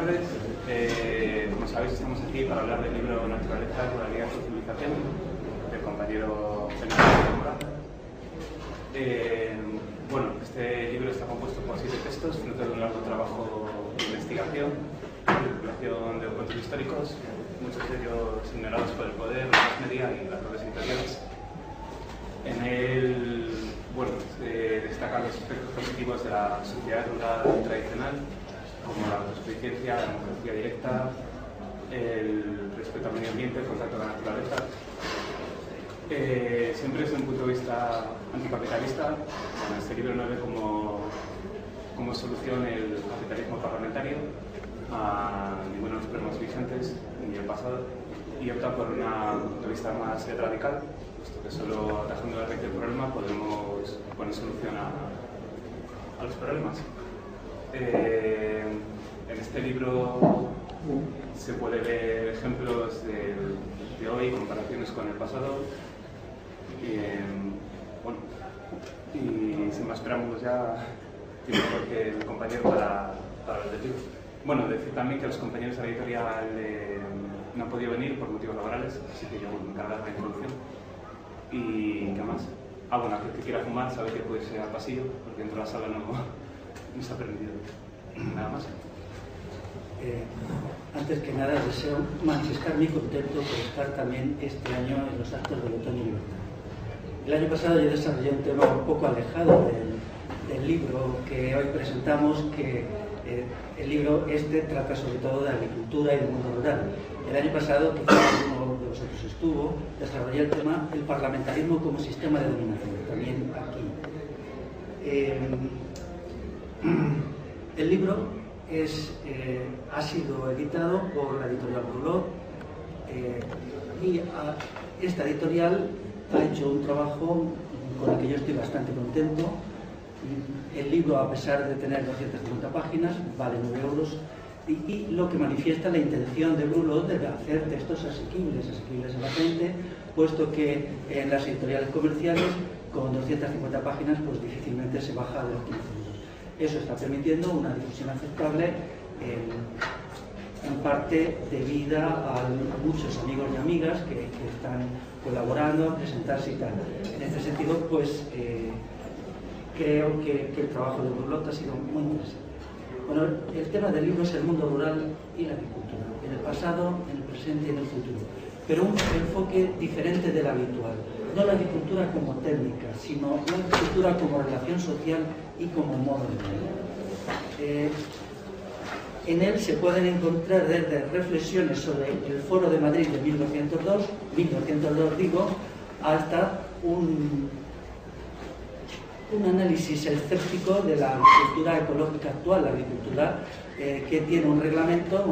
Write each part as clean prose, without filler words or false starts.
tardes. Como sabéis, estamos aquí para hablar del libro Naturaleza, Ruralidad y Civilización del compañero Fernando Zamora. Bueno, este libro está compuesto por 7 textos, fruto de un largo trabajo de investigación, de recuperación de documentos históricos, muchos de ellos ignorados por el poder, los media y las redes editoriales. En él, bueno, se destacan los aspectos positivos de la sociedad rural tradicional, como la autosuficiencia, la democracia directa, el respeto al medio ambiente, el contacto con la naturaleza. Siempre desde un punto de vista anticapitalista, bueno, este libro no ve como solución el capitalismo parlamentario a ninguno de los problemas vigentes ni el pasado, y opta por un punto de vista más radical, puesto que solo atajando la raíz del problema podemos poner solución a los problemas. En este libro se puede ver ejemplos de hoy, comparaciones con el pasado. Bueno, y sin más preámbulos ya tiene porque el compañero para hablar del libro. Bueno, decir también que los compañeros de la editorial no han podido venir por motivos laborales, así que yo me encargaré de la introducción. ¿Y qué más? Bueno, aquel que quiera fumar sabe que puede ser al pasillo, porque dentro de la sala no está permitido. Nada más. Antes que nada deseo manifestar mi contento por estar también este año en los actos del Otoño Libertario. El año pasado yo desarrollé un tema un poco alejado del libro que hoy presentamos, que el libro este trata sobre todo de agricultura y del mundo rural. El año pasado, quizás uno de vosotros estuvo, desarrollé el tema del parlamentarismo como sistema de dominación, también aquí. El libro ha sido editado por la editorial Brulot y esta editorial ha hecho un trabajo con el que yo estoy bastante contento. El libro, a pesar de tener 250 páginas, vale 9 euros y lo que manifiesta la intención de Brulot de hacer textos asequibles a la gente, puesto que en las editoriales comerciales con 250 páginas pues difícilmente se baja de los 15 euros. Eso está permitiendo una difusión aceptable en parte debida a muchos amigos y amigas que están colaborando a presentarse y tal. En este sentido, pues creo que el trabajo de Brulot ha sido muy interesante. Bueno, el tema del libro es el mundo rural y la agricultura, en el pasado, en el presente y en el futuro, pero un enfoque diferente del habitual. No la agricultura como técnica, sino la agricultura como relación social y como modo de vida. En él se pueden encontrar desde reflexiones sobre el Foro de Madrid de 1902 digo, hasta un análisis escéptico de la agricultura ecológica actual, la agricultura que tiene un reglamento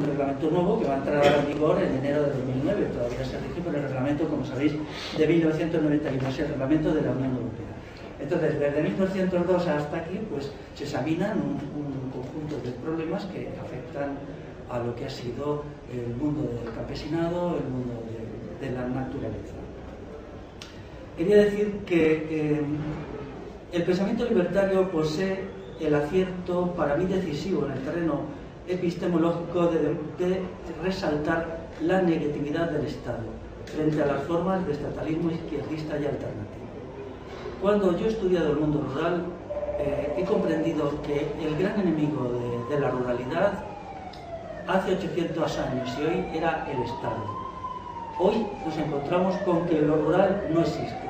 nuevo que va a entrar en vigor en enero de 2009, todavía se rige por el reglamento, como sabéis, de 1991, es el reglamento de la Unión Europea. Entonces, desde 1902 hasta aquí, pues se examinan un conjunto de problemas que afectan a lo que ha sido el mundo del campesinado, el mundo de la naturaleza. Quería decir que el pensamiento libertario posee el acierto, para mí decisivo en el terreno epistemológico, de resaltar la negatividad del Estado frente a las formas de estatalismo izquierdista y alternativo. Cuando yo he estudiado el mundo rural, he comprendido que el gran enemigo de la ruralidad hace 800 años y hoy era el Estado. Hoy nos encontramos con que lo rural no existe.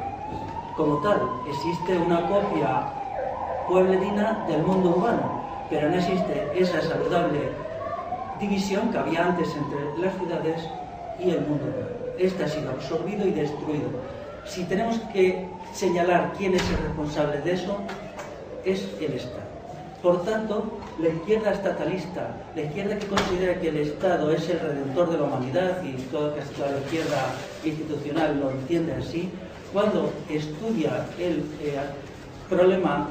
Como tal, existe una copia pueblerina del mundo urbano, pero no existe esa saludable división que había antes entre las ciudades y el mundo rural. Este ha sido absorbido y destruido. Si tenemos que señalar quién es el responsable de eso, es el Estado. Por tanto, la izquierda estatalista, la izquierda que considera que el Estado es el redentor de la humanidad, y casi toda la izquierda institucional lo entiende así, cuando estudia el problema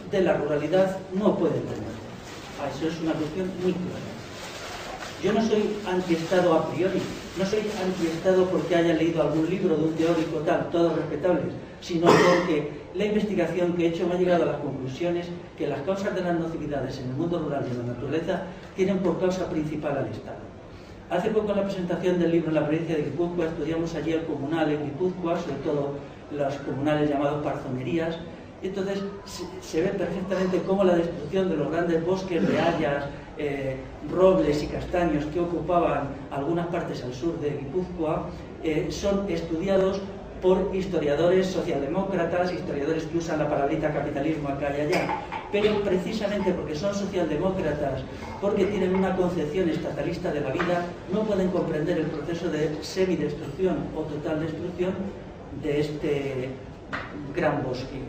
de la ruralidad, no puede entenderlo. Eso es una cuestión muy clara. Yo no soy anti-Estado a priori, no soy antiestado porque haya leído algún libro de un teórico tal, todos respetables, sino porque la investigación que he hecho me ha llegado a las conclusiones que las causas de las nocividades en el mundo rural y en la naturaleza tienen por causa principal al Estado. Hace poco, en la presentación del libro en la provincia de Guipúzcoa, estudiamos allí el comunal en Guipúzcoa, sobre todo los comunales llamados parzonerías. Entonces se ve perfectamente cómo la destrucción de los grandes bosques de hayas, robles y castaños que ocupaban algunas partes al sur de Guipúzcoa son estudiados por historiadores socialdemócratas, historiadores que usan la palabrita capitalismo acá y allá, pero precisamente porque son socialdemócratas, porque tienen una concepción estatalista de la vida, no pueden comprender el proceso de semidestrucción o total destrucción de este gran bosque.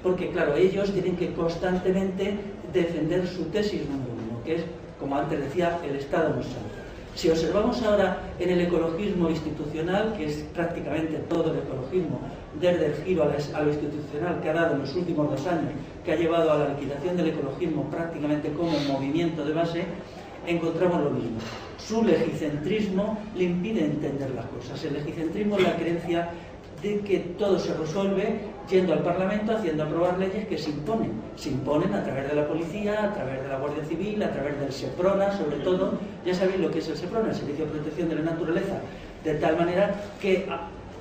Porque, claro, ellos tienen que constantemente defender su tesis número uno, que es, como antes decía, el Estado no es santo. Si observamos ahora en el ecologismo institucional, que es prácticamente todo el ecologismo, desde el giro a lo institucional que ha dado en los últimos 2 años, que ha llevado a la liquidación del ecologismo prácticamente como movimiento de base, encontramos lo mismo. Su legicentrismo le impide entender las cosas. El legicentrismo es la creencia de que todo se resuelve yendo al Parlamento, haciendo aprobar leyes que se imponen a través de la policía, a través de la Guardia Civil, a través del SEPRONA, sobre todo. Ya sabéis lo que es el SEPRONA, el Servicio de Protección de la Naturaleza, de tal manera que,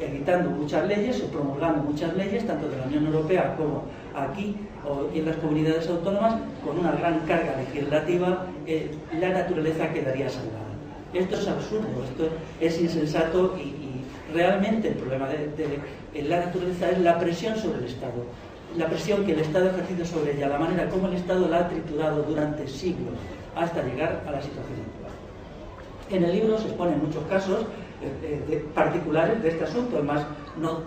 evitando muchas leyes o promulgando muchas leyes, tanto de la Unión Europea como aquí y en las comunidades autónomas, con una gran carga legislativa, la naturaleza quedaría salvada. Esto es absurdo, esto es insensato y realmente el problema de la naturaleza es la presión sobre el Estado, la presión que el Estado ha ejercido sobre ella, la manera como el Estado la ha triturado durante siglos hasta llegar a la situación actual. En el libro se exponen muchos casos particulares de este asunto. El más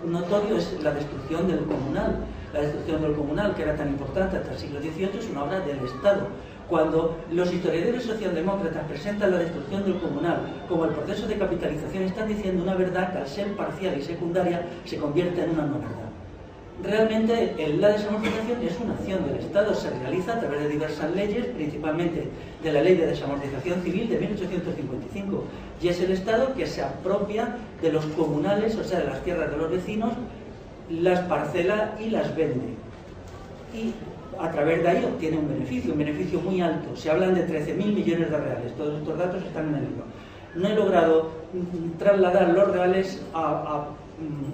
notorio es la destrucción del comunal. La destrucción del comunal, que era tan importante hasta el siglo XVIII, es una obra del Estado. Cuando los historiadores socialdemócratas presentan la destrucción del comunal como el proceso de capitalización, están diciendo una verdad que, al ser parcial y secundaria, se convierte en una no verdad. Realmente la desamortización es una acción del Estado, se realiza a través de diversas leyes, principalmente de la Ley de Desamortización Civil de 1855, y es el Estado que se apropia de los comunales, o sea, de las tierras de los vecinos, las parcela y las vende. Y a través de ahí obtiene un beneficio muy alto. Se hablan de 13.000 millones de reales. Todos estos datos están en el libro. No he logrado trasladar los reales a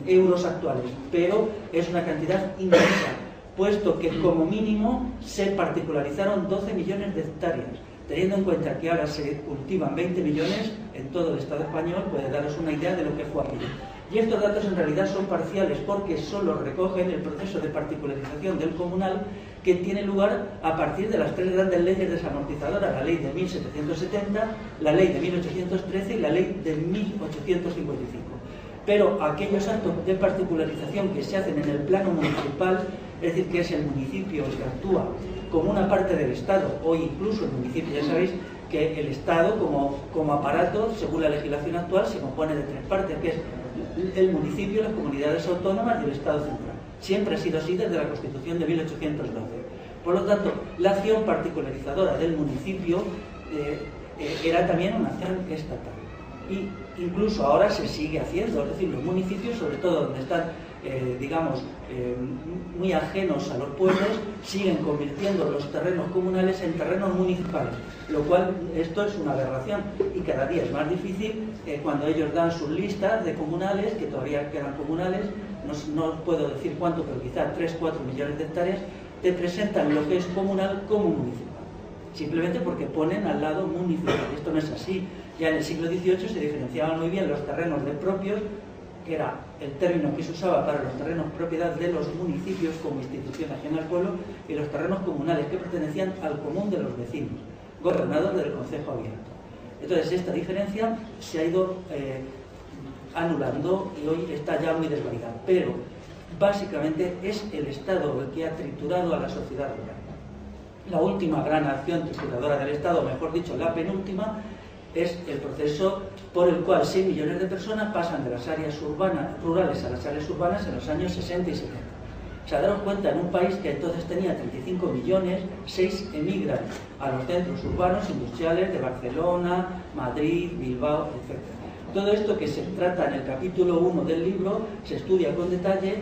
euros actuales, pero es una cantidad inmensa, puesto que como mínimo se particularizaron 12 millones de hectáreas. Teniendo en cuenta que ahora se cultivan 20 millones en todo el Estado español, puede daros una idea de lo que fue aquello. Y estos datos en realidad son parciales porque solo recogen el proceso de particularización del comunal que tiene lugar a partir de las 3 grandes leyes desamortizadoras, la ley de 1770, la ley de 1813 y la ley de 1855. Pero aquellos actos de particularización que se hacen en el plano municipal, es decir, que es el municipio el que actúa como una parte del Estado, o incluso el municipio, ya sabéis que el Estado como aparato, según la legislación actual, se compone de 3 partes, que es el municipio, las comunidades autónomas y el Estado central. Siempre ha sido así desde la Constitución de 1812. Por lo tanto, la acción particularizadora del municipio era también una acción estatal. Y incluso ahora se sigue haciendo, es decir, los municipios, sobre todo donde están, muy ajenos a los pueblos, siguen convirtiendo los terrenos comunales en terrenos municipales, lo cual esto es una aberración y cada día es más difícil cuando ellos dan sus listas de comunales, que todavía quedan comunales, no puedo decir cuánto, pero quizá 3-4 millones de hectáreas, te presentan lo que es comunal como municipal, simplemente porque ponen al lado municipal. Esto no es así. Ya en el siglo XVIII se diferenciaban muy bien los terrenos de propios, que era el término que se usaba para los terrenos propiedad de los municipios como institución ajena al pueblo, y los terrenos comunales que pertenecían al común de los vecinos, gobernados del concejo abierto. Entonces esta diferencia se ha ido anulando y hoy está ya muy desvalidada, pero básicamente es el Estado el que ha triturado a la sociedad rural. La última gran acción trituradora del Estado, mejor dicho, la penúltima, es el proceso por el cual 6 millones de personas pasan de las áreas rurales a las áreas urbanas en los años 60 y 70. O sea, daros cuenta, en un país que entonces tenía 35 millones, 6 emigran a los centros urbanos industriales de Barcelona, Madrid, Bilbao, etc. Todo esto que se trata en el capítulo 1 del libro se estudia con detalle,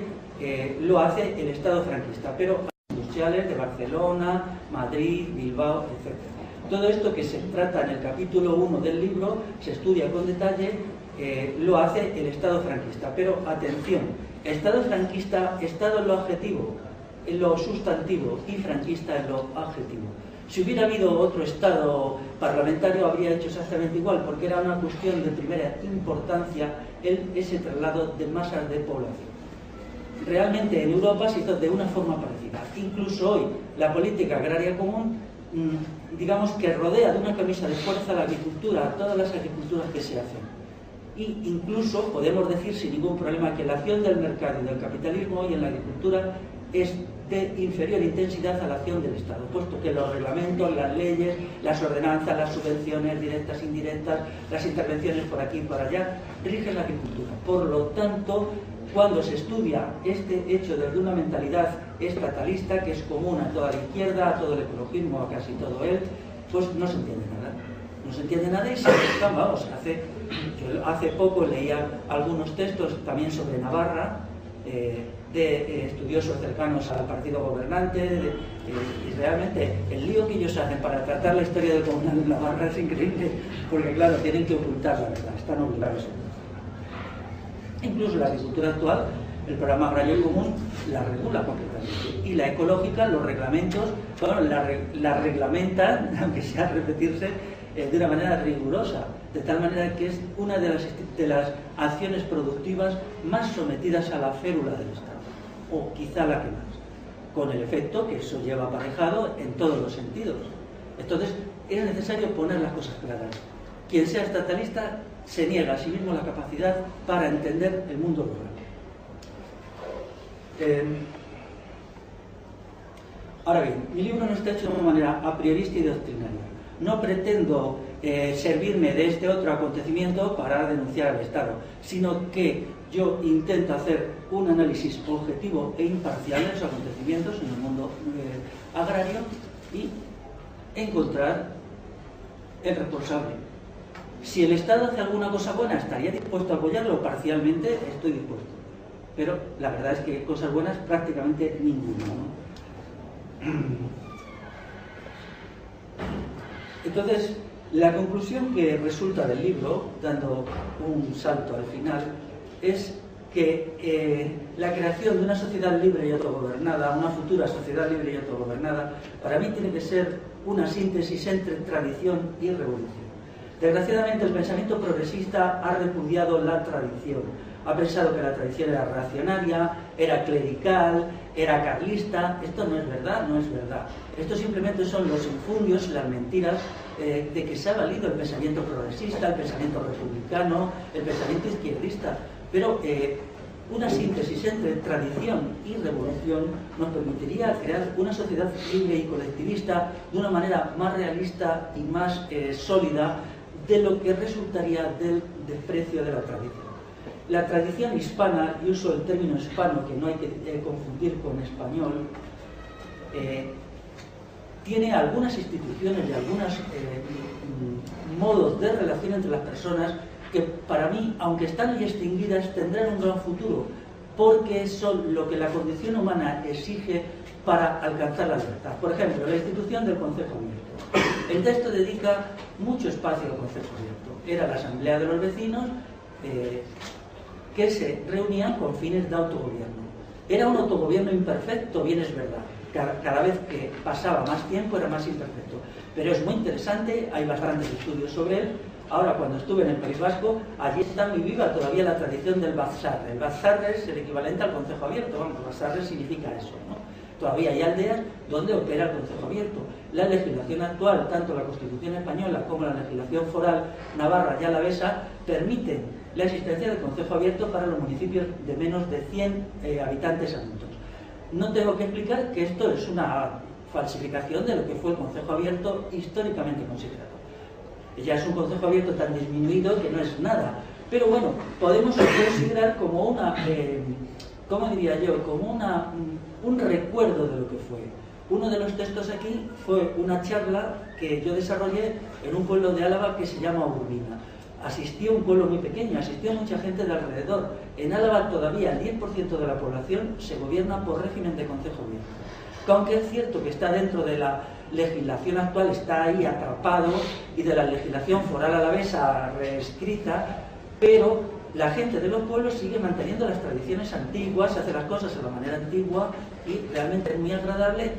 lo hace el Estado franquista, pero industriales de Barcelona, Madrid, Bilbao, etc. Todo esto que se trata en el capítulo 1 del libro se estudia con detalle, lo hace el Estado franquista, pero atención, Estado franquista, Estado en lo adjetivo, en lo sustantivo, y franquista en lo adjetivo. Si hubiera habido otro Estado parlamentario habría hecho exactamente igual, porque era una cuestión de primera importancia ese traslado de masas de población. Realmente en Europa se hizo de una forma parecida. Incluso hoy la política agraria común, digamos que rodea de una camisa de fuerza la agricultura, todas las agriculturas que se hacen. Y incluso podemos decir sin ningún problema que la acción del mercado y del capitalismo hoy en la agricultura es de inferior intensidad a la acción del Estado, puesto que los reglamentos, las leyes, las ordenanzas, las subvenciones directas, indirectas, las intervenciones por aquí y por allá, rigen la agricultura. Por lo tanto, cuando se estudia este hecho desde una mentalidad estatalista que es común a toda la izquierda, a todo el ecologismo, a casi todo él, pues no se entiende nada. No se entiende nada y se buscan, vamos, yo hace poco leía algunos textos también sobre Navarra, de estudiosos cercanos al partido gobernante, y realmente el lío que ellos hacen para tratar la historia del comunal de Navarra es increíble, porque claro, tienen que ocultar la verdad, están obligados. Incluso la agricultura actual, el programa agrario común la regula completamente, y la ecológica, los reglamentos, bueno, la reglamentan, aunque sea repetirse, de una manera rigurosa, de tal manera que es una de las acciones productivas más sometidas a la férula del Estado, o quizá la que más, con el efecto que eso lleva aparejado en todos los sentidos. Entonces, es necesario poner las cosas claras. Quien sea estatalista se niega a sí mismo la capacidad para entender el mundo rural. Ahora bien, mi libro no está hecho de una manera a priorista y doctrinaria. No pretendo servirme de este otro acontecimiento para denunciar al Estado, sino que yo intento hacer un análisis objetivo e imparcial de los acontecimientos en el mundo agrario y encontrar el responsable. Si el Estado hace alguna cosa buena, estaría dispuesto a apoyarlo parcialmente, estoy dispuesto. Pero la verdad es que cosas buenas prácticamente ninguna, ¿no? Entonces, la conclusión que resulta del libro, dando un salto al final, es que la creación de una sociedad libre y autogobernada, una futura sociedad libre y autogobernada, para mí tiene que ser una síntesis entre tradición y revolución. Desgraciadamente, el pensamiento progresista ha repudiado la tradición. Ha pensado que la tradición era reaccionaria, era clerical, era carlista. Esto no es verdad, no es verdad. Esto simplemente son los infundios y las mentiras de que se ha valido el pensamiento progresista, el pensamiento republicano, el pensamiento izquierdista. Pero una síntesis entre tradición y revolución nos permitiría crear una sociedad libre y colectivista de una manera más realista y más sólida de lo que resultaría del desprecio de la tradición. La tradición hispana, y uso el término hispano que no hay que confundir con español, tiene algunas instituciones y algunos modos de relación entre las personas que para mí, aunque están hoy extinguidas, tendrán un gran futuro, porque son lo que la condición humana exige para alcanzar la libertad. Por ejemplo, la institución del Concejo Abierto. El texto dedica mucho espacio al Concejo Abierto. Era la asamblea de los vecinos que se reunían con fines de autogobierno. Era un autogobierno imperfecto, bien es verdad. Cada vez que pasaba más tiempo era más imperfecto. Pero es muy interesante, hay bastantes estudios sobre él. Ahora, cuando estuve en el País Vasco, allí está muy viva todavía la tradición del Bazarre. El Bazarre es el equivalente al Concejo Abierto. Bueno, Bazarre significa eso, ¿no? Todavía hay aldeas donde opera el Concejo Abierto. La legislación actual, tanto la Constitución española como la legislación foral navarra y alavesa, permiten la existencia del Concejo Abierto para los municipios de menos de 100 habitantes adultos. No tengo que explicar que esto es una falsificación de lo que fue el Concejo Abierto históricamente considerado. Ya es un Concejo Abierto tan disminuido que no es nada. Pero bueno, podemos considerar como una, ¿cómo diría yo? Como un recuerdo de lo que fue. Uno de los textos aquí fue una charla que yo desarrollé en un pueblo de Álava que se llama Urbina. asistió un pueblo muy pequeño, asistió mucha gente de alrededor. En Álava todavía el 10% de la población se gobierna por régimen de concejo abierto. Aunque es cierto que está dentro de la legislación actual, está ahí atrapado, y de la legislación foral alavesa reescrita, pero la gente de los pueblos sigue manteniendo las tradiciones antiguas, hace las cosas de la manera antigua, y realmente es muy agradable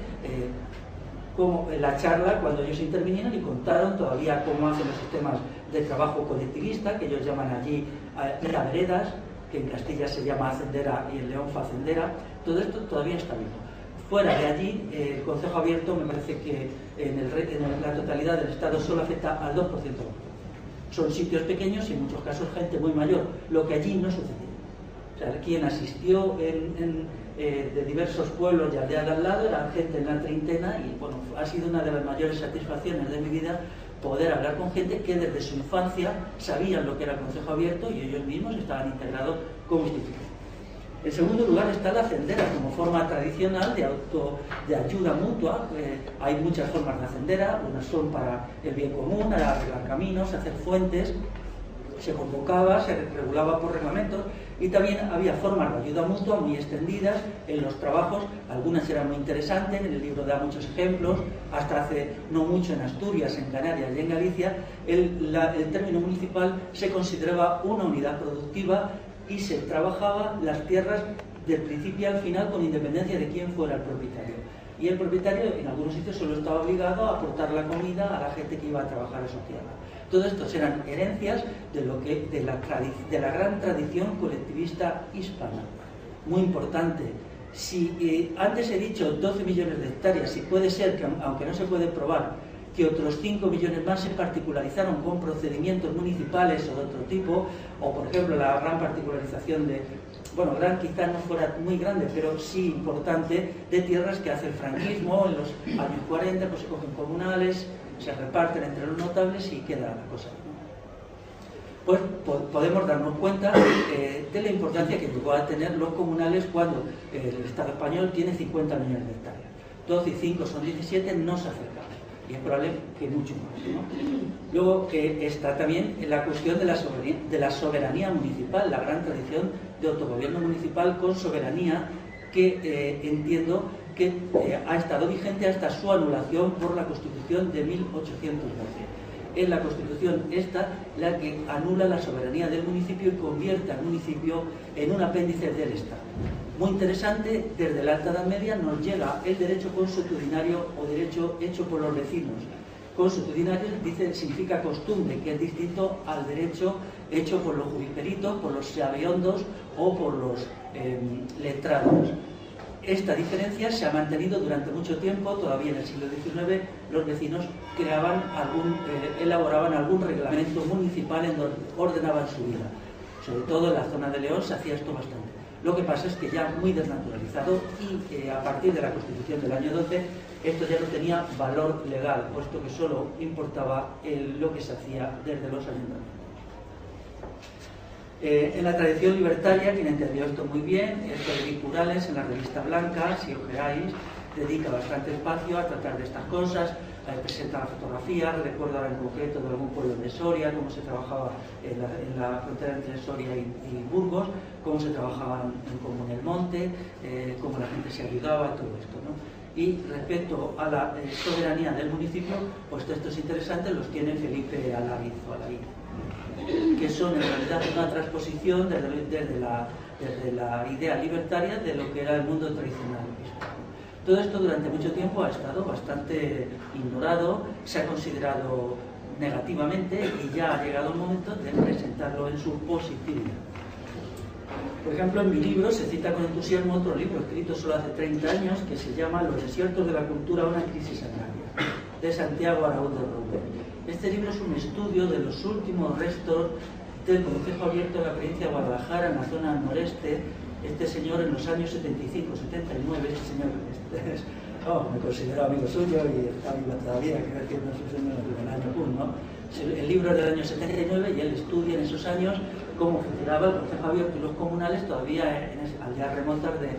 como en la charla cuando ellos intervinieron y contaron todavía cómo hacen los sistemas de trabajo colectivista, que ellos llaman allí veredas, que en Castilla se llama hacendera y en León facendera. Todo esto todavía está vivo. Fuera de allí, el concejo abierto me parece que en la totalidad del Estado solo afecta al 2%. Son sitios pequeños y en muchos casos gente muy mayor, lo que allí no sucedía. O sea, quien asistió de diversos pueblos y aldeas de al lado era gente en la treintena, y bueno, ha sido una de las mayores satisfacciones de mi vida poder hablar con gente que desde su infancia sabían lo que era el concejo abierto y ellos mismos estaban integrados como institución. En segundo lugar está la hacendera como forma tradicional de ayuda mutua. Hay muchas formas de hacendera, unas son para el bien común, arreglar caminos, hacer fuentes, se convocaba, se regulaba por reglamentos, y también había formas de ayuda mutua muy extendidas en los trabajos. Algunas eran muy interesantes, en el libro da muchos ejemplos. Hasta hace no mucho en Asturias, en Canarias y en Galicia, el término municipal se consideraba una unidad productiva y se trabajaba las tierras del principio al final con independencia de quién fuera el propietario. Y el propietario en algunos sitios solo estaba obligado a aportar la comida a la gente que iba a trabajar a su tierra. Todo esto eran herencias de la gran tradición colectivista hispana. Muy importante. Si antes he dicho 12 millones de hectáreas, y puede ser que, aunque no se puede probar, que otros 5 millones más se particularizaron con procedimientos municipales o de otro tipo, o por ejemplo la gran particularización bueno, gran quizá no fuera muy grande, pero sí importante, de tierras que hace el franquismo. En los años 40 pues se cogen comunales, se reparten entre los notables y queda la cosa. Pues podemos darnos cuenta de la importancia que llegó a tener los comunales cuando el Estado español tiene 50 millones de hectáreas. 12 y 5 son 17, no se acerca. Y es probable que mucho más, ¿no? Luego está también la cuestión de la soberanía municipal, la gran tradición de autogobierno municipal con soberanía, que entiendo que ha estado vigente hasta su anulación por la Constitución de 1812. Es la Constitución esta la que anula la soberanía del municipio y convierte al municipio en un apéndice del Estado. Muy interesante, desde la Alta Edad Media nos llega el derecho consuetudinario o derecho hecho por los vecinos. Consuetudinario significa costumbre, que es distinto al derecho hecho por los jurisperitos, por los sabiondos o por los letrados. Esta diferencia se ha mantenido durante mucho tiempo. Todavía en el siglo XIX los vecinos elaboraban algún reglamento municipal en donde ordenaban su vida. Sobre todo en la zona de León se hacía esto bastante. Lo que pasa es que ya muy desnaturalizado, y a partir de la Constitución del año 12 esto ya no tenía valor legal, puesto que solo importaba lo que se hacía desde los ayuntamientos. En la tradición libertaria, quien entendió esto muy bien, Federico Urales, en la revista Blanca, si ojeáis, dedica bastante espacio a tratar de estas cosas, presenta la fotografía. Recuerdo ahora en concreto de algún pueblo de Soria, cómo se trabajaba en la frontera entre Soria y Burgos, cómo se trabajaba en común el monte, cómo la gente se ayudaba, todo esto, ¿no? Y respecto a la soberanía del municipio, pues textos interesantes los tiene Felipe Alariz, que son en realidad una transposición desde la idea libertaria de lo que era el mundo tradicional. Todo esto durante mucho tiempo ha estado bastante ignorado, se ha considerado negativamente, y ya ha llegado el momento de presentarlo en su positividad. Por ejemplo, en mi libro se cita con entusiasmo otro libro escrito solo hace 30 años que se llama Los desiertos de la cultura, una crisis agraria, de Santiago Araúz de Rubén. Este libro es un estudio de los últimos restos del concejo abierto de la provincia de Guadalajara, en la zona noreste. Este señor en los años 75, 79, este señor me considero amigo suyo y está vivo todavía, que no es un señor del año 1, ¿no? El libro es del año 79 y él estudia en esos años cómo funcionaba el concejo abierto y los comunales todavía al ya remontar de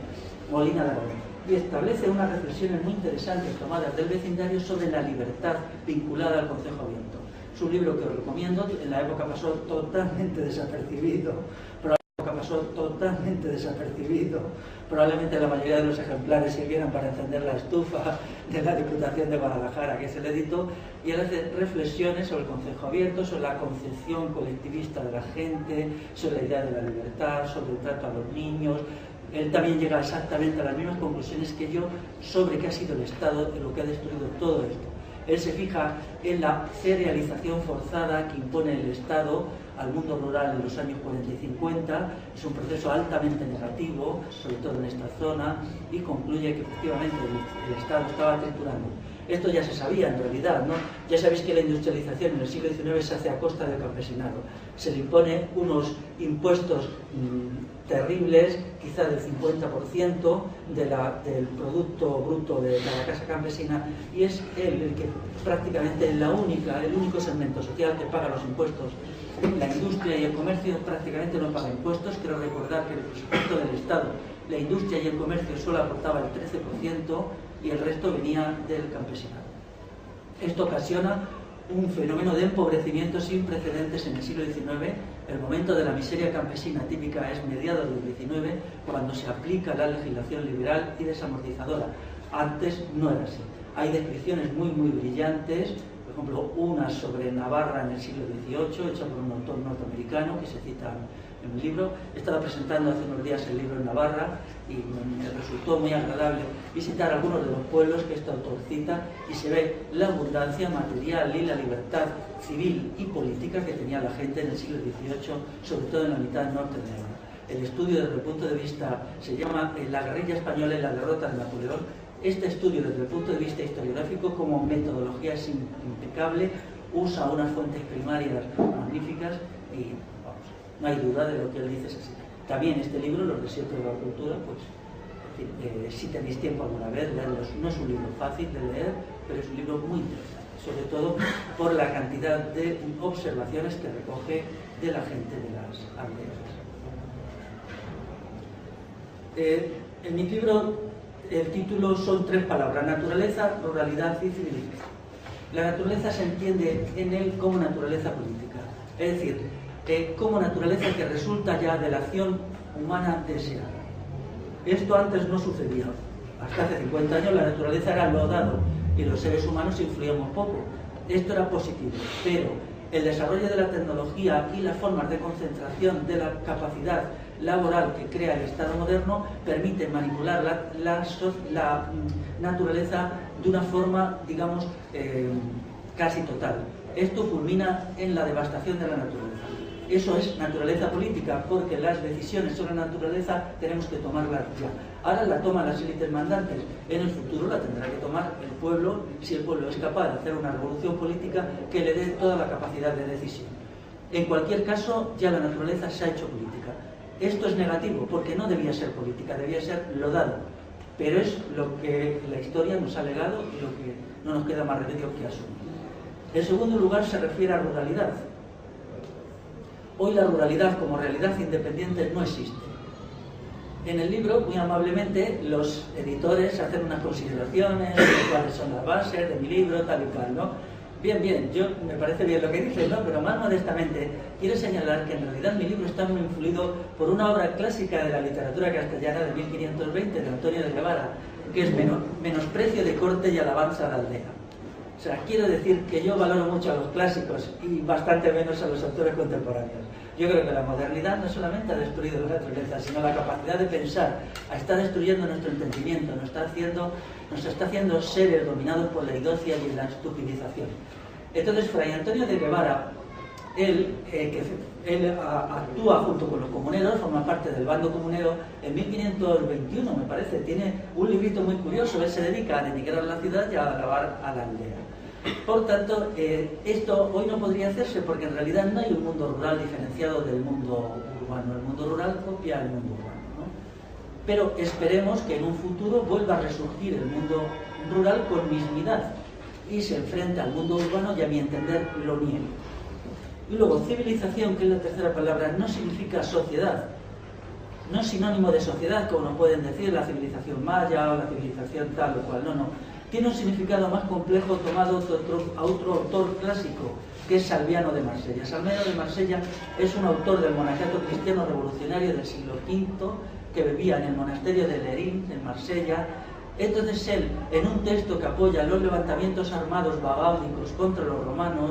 Molina de Aragón. Y establece unas reflexiones muy interesantes tomadas del vecindario sobre la libertad vinculada al concejo abierto, Es un libro que os recomiendo, en la época pasó totalmente desapercibido. Probablemente la mayoría de los ejemplares sirvieran para encender la estufa de la Diputación de Guadalajara, que es el edito, y él hace reflexiones sobre el concejo abierto, sobre la concepción colectivista de la gente, sobre la idea de la libertad, sobre el trato a los niños. Él también llega exactamente a las mismas conclusiones que yo sobre qué ha sido el Estado y lo que ha destruido todo esto. Él se fija en la cerealización forzada que impone el Estado al mundo rural en los años 40 y 50, es un proceso altamente negativo, sobre todo en esta zona, y concluye que efectivamente el Estado estaba triturando. Esto ya se sabía en realidad, ¿no? Ya sabéis que la industrialización en el siglo XIX se hace a costa del campesinado. Se le impone unos impuestos terribles, quizá del 50% del producto bruto de cada casa campesina, y es él el que prácticamente el único segmento social que paga los impuestos. La industria y el comercio prácticamente no pagan impuestos. Quiero recordar que el presupuesto del Estado, la industria y el comercio solo aportaba el 13% y el resto venía del campesinado. Esto ocasiona un fenómeno de empobrecimiento sin precedentes en el siglo XIX. El momento de la miseria campesina típica es mediados del XIX, cuando se aplica la legislación liberal y desamortizadora. Antes no era así. Hay descripciones muy brillantes, por ejemplo, una sobre Navarra en el siglo XVIII, hecha por un autor norteamericano que se cita en el libro. He estado presentando hace unos días el libro en Navarra y me resultó muy agradable visitar algunos de los pueblos que este autor cita, y se ve la abundancia material y la libertad civil y política que tenía la gente en el siglo XVIII, sobre todo en la mitad norte de Navarra. El estudio desde el punto de vista se llama La guerrilla española y la derrota de Napoleón. Este estudio desde el punto de vista historiográfico como metodología es impecable, usa unas fuentes primarias magníficas y vamos, no hay duda de lo que él dice es así. También este libro, Los desiertos de la cultura, pues si tenéis tiempo alguna vez, leerlo. No es un libro fácil de leer, pero es un libro muy interesante, sobre todo por la cantidad de observaciones que recoge de la gente de las aldeas. En mi libro el título son 3 palabras: naturaleza, ruralidad y civilización. La naturaleza se entiende en él como naturaleza política, es decir, como naturaleza que resulta ya de la acción humana deseada. Esto antes no sucedía. Hasta hace 50 años la naturaleza era lo dado y los seres humanos influíamos poco. Esto era positivo, pero el desarrollo de la tecnología y las formas de concentración de la capacidad laboral que crea el Estado moderno permite manipular la naturaleza de una forma, digamos, casi total. Esto culmina en la devastación de la naturaleza. Eso es naturaleza política, porque las decisiones sobre la naturaleza tenemos que tomarlas ya. Ahora la toman las élites mandantes, en el futuro la tendrá que tomar el pueblo, si el pueblo es capaz de hacer una revolución política que le dé toda la capacidad de decisión. En cualquier caso, ya la naturaleza se ha hecho política. Esto es negativo, porque no debía ser política, debía ser lo dado. Pero es lo que la historia nos ha legado y lo que no nos queda más remedio que asumir. En segundo lugar, se refiere a ruralidad. Hoy la ruralidad como realidad independiente no existe. En el libro, muy amablemente, los editores hacen unas consideraciones de cuáles son las bases de mi libro, tal y cual, ¿no? Bien, me parece bien lo que dicen, ¿no? Pero más modestamente quiero señalar que en realidad mi libro está muy influido por una obra clásica de la literatura castellana de 1520 de Antonio de Guevara, que es Menosprecio de corte y alabanza a la aldea. O sea, quiero decir que yo valoro mucho a los clásicos y bastante menos a los autores contemporáneos. Yo creo que la modernidad no solamente ha destruido la naturaleza, sino la capacidad de pensar, está destruyendo nuestro entendimiento, nos está haciendo seres dominados por la idocia y la estupidización. Entonces, Fray Antonio de Guevara, él actúa junto con los comuneros, forma parte del bando comunero. En 1521, me parece, tiene un librito muy curioso. Él se dedica a denigrar la ciudad y a alabar a la aldea. Por tanto, esto hoy no podría hacerse porque en realidad no hay un mundo rural diferenciado del mundo urbano. El mundo rural copia el mundo urbano, ¿no? Pero esperemos que en un futuro vuelva a resurgir el mundo rural con mismidad y se enfrenta al mundo urbano y, a mi entender, lo niegue. Y luego, civilización, que es la tercera palabra, no significa sociedad. No es sinónimo de sociedad, como nos pueden decir la civilización maya o la civilización tal o cual. No. tiene un significado más complejo tomado a otro autor clásico, que es Salviano de Marsella. Salviano de Marsella es un autor del monacato cristiano revolucionario del siglo V que vivía en el monasterio de Lerín, en Marsella. Entonces él, en un texto que apoya los levantamientos armados vagáudicos contra los romanos,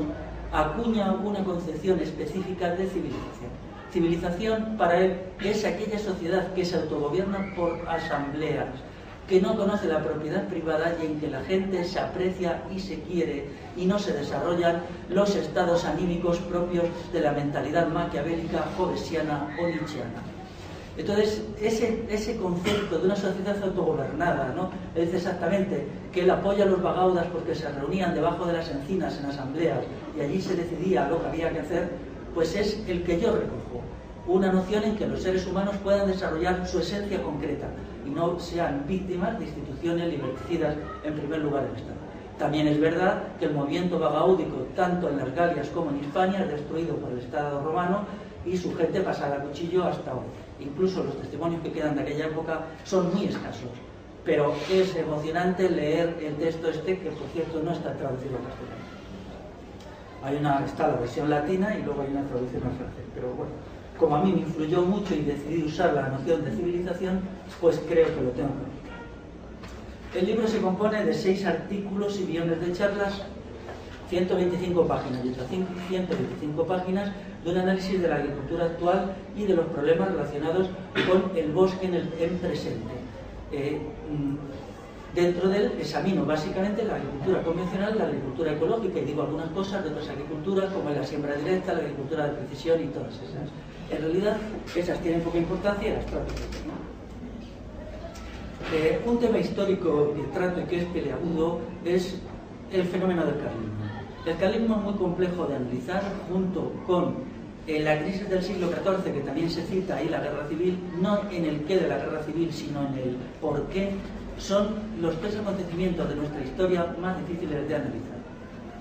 acuña una concepción específica de civilización. Civilización para él es aquella sociedad que se autogobierna por asambleas, que no conoce la propiedad privada y en que la gente se aprecia y se quiere y no se desarrollan los estados anímicos propios de la mentalidad maquiavélica, hobbesiana o nietzscheana. Entonces, ese concepto de una sociedad autogobernada, ¿no? Él dice exactamente que él apoya a los vagaudas porque se reunían debajo de las encinas en asambleas y allí se decidía lo que había que hacer, pues es el que yo recojo. Una noción en que los seres humanos puedan desarrollar su esencia concreta y no sean víctimas de instituciones liberticidas, en primer lugar el Estado. También es verdad que el movimiento vagaúdico, tanto en las Galias como en Hispania, es destruido por el Estado romano y su gente pasa a cuchillo hasta hoy. Incluso los testimonios que quedan de aquella época son muy escasos. Pero es emocionante leer el texto este, que por cierto no está traducido al castellano. Está la versión latina y luego hay una traducción al francés. Pero bueno, como a mí me influyó mucho y decidí usar la noción de civilización, pues creo que lo tengo que publicar. El libro se compone de 6 artículos y guiones de charlas, 125 páginas y otras 125 páginas de un análisis de la agricultura actual y de los problemas relacionados con el bosque en presente. Dentro de él examino básicamente la agricultura convencional, la agricultura ecológica, y digo algunas cosas de otras agriculturas como la siembra directa, la agricultura de precisión y todas esas. En realidad, esas tienen poca importancia y las trato, ¿no? Un tema histórico que trato y que es peleagudo es el fenómeno del carlismo. El carlismo es muy complejo de analizar, junto con la crisis del siglo XIV, que también se cita ahí, la guerra civil, no en el qué de la guerra civil, sino en el por qué. Son los 3 acontecimientos de nuestra historia más difíciles de analizar.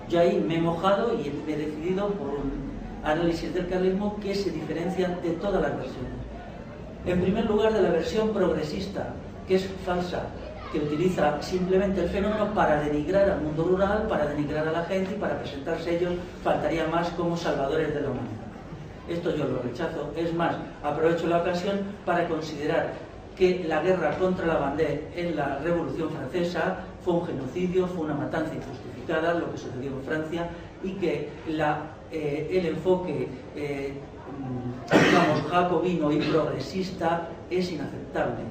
Yo ahí me he mojado y me he decidido por un análisis del carlismo que se diferencia de todas las versiones. En primer lugar, de la versión progresista, que es falsa, que utiliza simplemente el fenómeno para denigrar al mundo rural, para denigrar a la gente y para presentarse ellos, faltaría más, como salvadores de la humanidad. Esto yo lo rechazo. Es más, aprovecho la ocasión para considerar que la guerra contra la Vendée en la Revolución Francesa fue un genocidio, fue una matanza injustificada, lo que sucedió en Francia, y que el enfoque digamos, jacobino y progresista es inaceptable.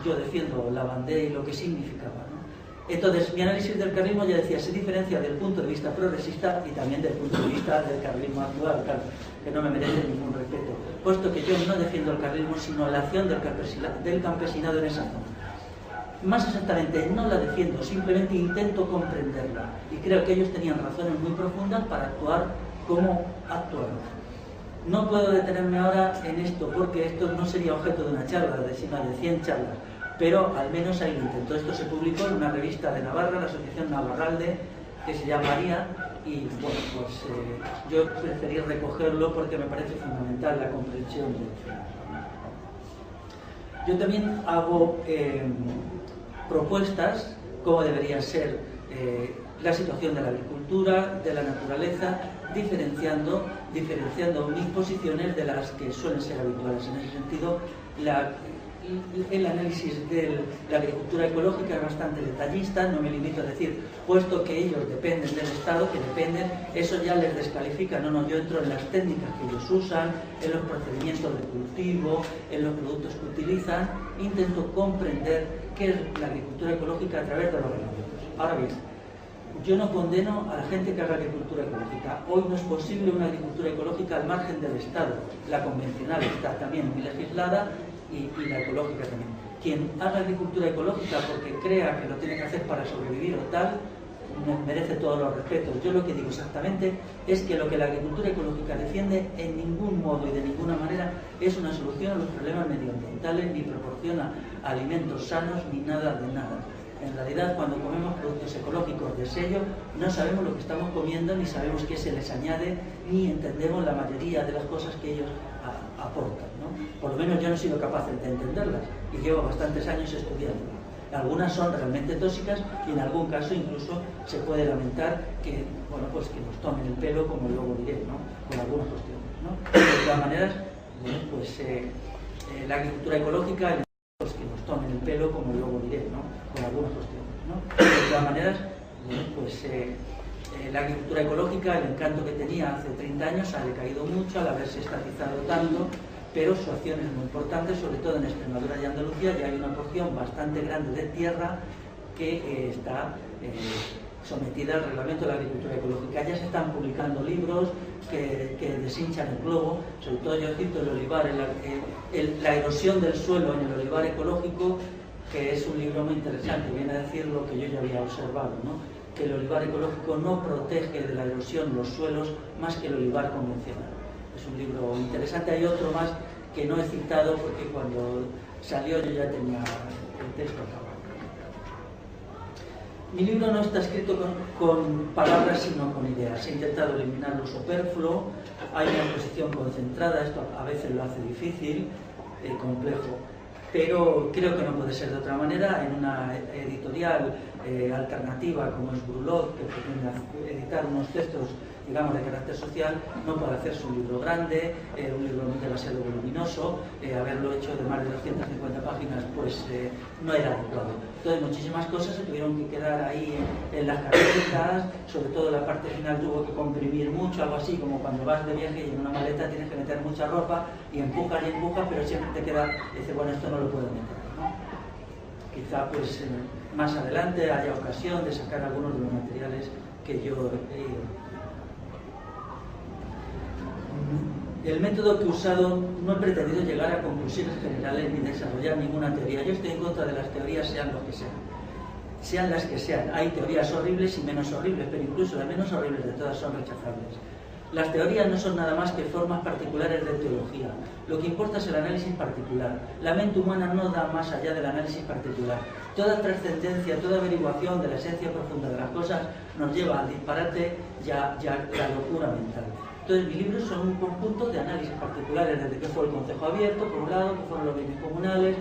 Yo defiendo la Vendée y lo que significaba, ¿no? Entonces, mi análisis del carlismo, ya decía, se diferencia del punto de vista progresista y también del punto de vista del carlismo actual, claro, que no me merece ningún respeto, puesto que yo no defiendo el carlismo, sino la acción del campesinado en esa zona. Más exactamente, no la defiendo, simplemente intento comprenderla, y creo que ellos tenían razones muy profundas para actuar como actuaron. No puedo detenerme ahora en esto, porque esto no sería objeto de una charla, sino de 100 charlas, pero al menos hay un intento. Esto se publicó en una revista de Navarra, la Asociación Navarralde, que se llamaría, y bueno, pues yo preferí recogerlo porque me parece fundamental la comprensión de esto. Yo también hago propuestas, cómo debería ser la situación de la agricultura, de la naturaleza, diferenciando mis posiciones de las que suelen ser habituales. En ese sentido, el análisis de la agricultura ecológica es bastante detallista. No me limito a decir, puesto que ellos dependen del Estado, que dependen, eso ya les descalifica. No, yo entro en las técnicas que ellos usan, en los procedimientos de cultivo, en los productos que utilizan. Intento comprender qué es la agricultura ecológica a través de los reglamentos. Ahora bien, yo no condeno a la gente que haga agricultura ecológica. Hoy no es posible una agricultura ecológica al margen del Estado. La convencional está también muy legislada y la ecológica también. Quien haga agricultura ecológica porque crea que lo tiene que hacer para sobrevivir o tal, merece todos los respetos. Yo lo que digo exactamente es que lo que la agricultura ecológica defiende en ningún modo y de ninguna manera es una solución a los problemas medioambientales, ni proporciona alimentos sanos, ni nada de nada. En realidad, cuando comemos productos ecológicos de sello, no sabemos lo que estamos comiendo, ni sabemos qué se les añade, ni entendemos la mayoría de las cosas que ellos aportan, ¿no? Por lo menos yo no he sido capaz de entenderlas y llevo bastantes años estudiando. Algunas son realmente tóxicas y en algún caso incluso se puede lamentar que, bueno, pues que nos tomen el pelo, como luego diré, ¿no? Con algunas cuestiones, ¿no? De todas maneras, bueno, pues la agricultura ecológica, pues que nos tomen el pelo, como luego diré, ¿no? Con algunas cuestiones, ¿no? De todas maneras, bueno, pues la agricultura ecológica, el encanto que tenía hace 30 años ha decaído mucho al haberse estatizado tanto, pero su acción es muy importante, sobre todo en Extremadura y Andalucía, ya hay una porción bastante grande de tierra que está sometida al reglamento de la agricultura ecológica. Ya se están publicando libros que deshinchan el globo, sobre todo yo cito el olivar, la erosión del suelo en el olivar ecológico, que es un libro muy interesante, viene a decir lo que yo ya había observado, ¿no? Que el olivar ecológico no protege de la erosión los suelos más que el olivar convencional. Es un libro interesante. Hay otro más que no he citado porque cuando salió yo ya tenía el texto acabado. Mi libro no está escrito con palabras sino con ideas. He intentado eliminar lo superfluo, hay una exposición concentrada, esto a veces lo hace difícil, complejo, pero creo que no puede ser de otra manera. En una editorial alternativa como es Brulot, que pretende editar unos textos, digamos, de carácter social, no puede hacerse un libro grande, un libro demasiado voluminoso, haberlo hecho de más de 250 páginas, pues no era adecuado. Entonces muchísimas cosas se tuvieron que quedar ahí en las carpetas, sobre todo la parte final tuvo que comprimir mucho, algo así como cuando vas de viaje y en una maleta tienes que meter mucha ropa y empujas, pero siempre te queda, dice, bueno, esto no lo puedo meter, ¿no? Quizá pues más adelante haya ocasión de sacar algunos de los materiales que yo he ido. El método que he usado, no he pretendido llegar a conclusiones generales ni desarrollar ninguna teoría. Yo estoy en contra de las teorías, sean lo que sean las que sean. Hay teorías horribles y menos horribles, pero incluso las menos horribles de todas son rechazables. Las teorías no son nada más que formas particulares de teología. Lo que importa es el análisis particular. La mente humana no da más allá del análisis particular. Toda trascendencia, toda averiguación de la esencia profunda de las cosas nos lleva al disparate y a la locura mental. Entonces, mis libros son un conjunto de análisis particulares, desde qué fue el concejo abierto, por un lado, qué fueron los bienes comunales,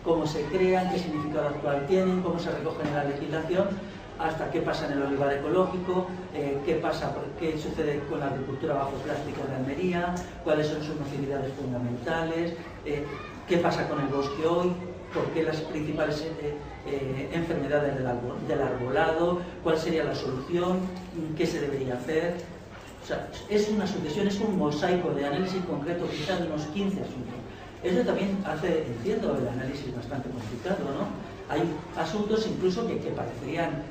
cómo se crean, qué significado actual tienen, cómo se recogen en la legislación, hasta qué pasa en el olivar ecológico, qué sucede con la agricultura bajo plástico de Almería, cuáles son sus nocividades fundamentales, qué pasa con el bosque hoy, por qué las principales enfermedades del arbolado, cuál sería la solución, qué se debería hacer. O sea, es una sucesión, es un mosaico de análisis concreto, quizá de unos 15 asuntos. Eso también hace, entiendo, el análisis bastante complicado, ¿no? Hay asuntos incluso que parecerían,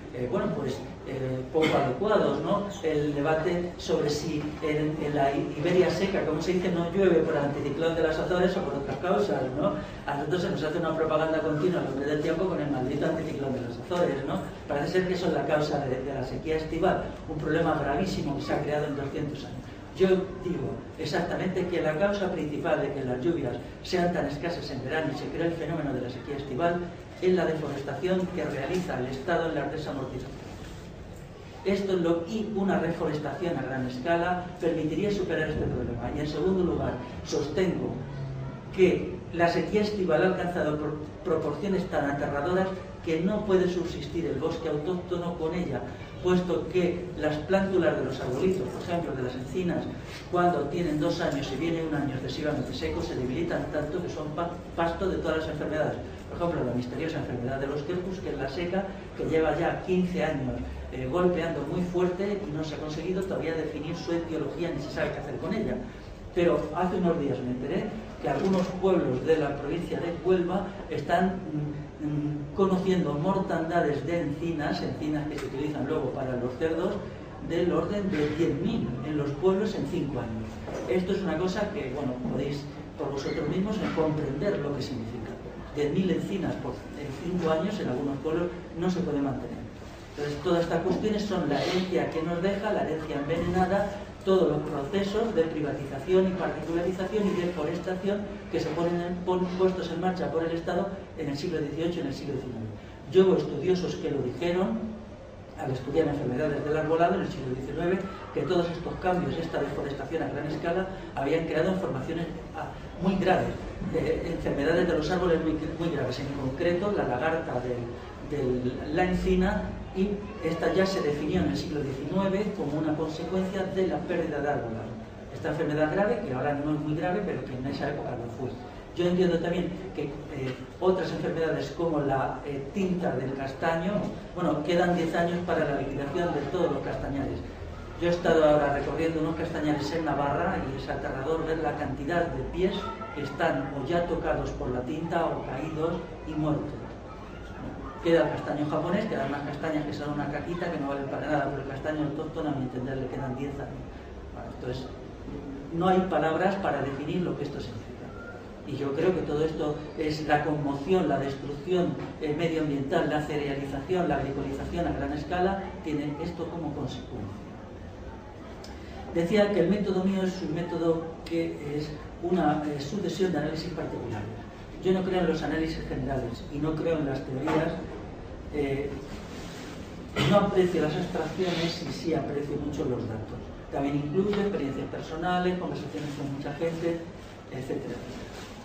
poco adecuados, ¿no? El debate sobre si en la Iberia seca, como se dice, no llueve por el anticiclón de las Azores o por otras causas, ¿no? A nosotros se nos hace una propaganda continua a lo largo del tiempo con el maldito anticiclón de las Azores, ¿no? Parece ser que eso es la causa de la sequía estival, un problema gravísimo que se ha creado en 200 años. Yo digo exactamente que la causa principal de que las lluvias sean tan escasas en verano y se crea el fenómeno de la sequía estival es la deforestación que realiza el Estado en las desamortizaciones. Y una reforestación a gran escala permitiría superar este problema. Y en segundo lugar, sostengo que la sequía estival ha alcanzado proporciones tan aterradoras que no puede subsistir el bosque autóctono con ella, puesto que las plántulas de los arbolitos, por ejemplo de las encinas, cuando tienen 2 años y viene un año excesivamente seco, se debilitan tanto que son pasto de todas las enfermedades. Por ejemplo, la misteriosa enfermedad de los quercus, que es la seca, que lleva ya 15 años golpeando muy fuerte y no se ha conseguido todavía definir su etiología ni se sabe qué hacer con ella. Pero hace unos días me enteré que algunos pueblos de la provincia de Huelva están conociendo mortandades de encinas que se utilizan luego para los cerdos, del orden de 10.000 en los pueblos en 5 años. Esto es una cosa que, bueno, podéis por vosotros mismos comprender lo que significa. 10.000 encinas en 5 años en algunos pueblos no se puede mantener. Entonces, todas estas cuestiones son la herencia que nos deja, la herencia envenenada, todos los procesos de privatización y particularización y deforestación que se ponen puestos en marcha por el Estado en el siglo XVIII y en el siglo XIX. Yo hubo estudiosos que lo dijeron, al estudiar enfermedades del arbolado en el siglo XIX, que todos estos cambios, esta deforestación a gran escala, habían creado formaciones muy graves, enfermedades de los árboles muy graves, en concreto la lagarta de la encina, y esta ya se definió en el siglo XIX como una consecuencia de la pérdida de arbolado. Esta enfermedad grave, que ahora no es muy grave, pero que en esa época lo fue. Yo entiendo también que otras enfermedades como la tinta del castaño, bueno, quedan 10 años para la liquidación de todos los castañares. Yo he estado ahora recorriendo unos castañares en Navarra y es aterrador ver la cantidad de pies que están o ya tocados por la tinta o caídos y muertos. Queda el castaño japonés, quedan unas castañas que son una caquita que no valen para nada, pero el castaño autóctono, a mi entender, le quedan 10 años. Bueno, entonces, no hay palabras para definir lo que esto significa. Y yo creo que todo esto es la conmoción, la destrucción medioambiental, la cerealización, la agricolización a gran escala, tiene esto como consecuencia. Decía que el método mío es un método que es una sucesión de análisis particulares. Yo no creo en los análisis generales y no creo en las teorías. No aprecio las abstracciones y sí aprecio mucho los datos. También incluye experiencias personales, conversaciones con mucha gente, etc.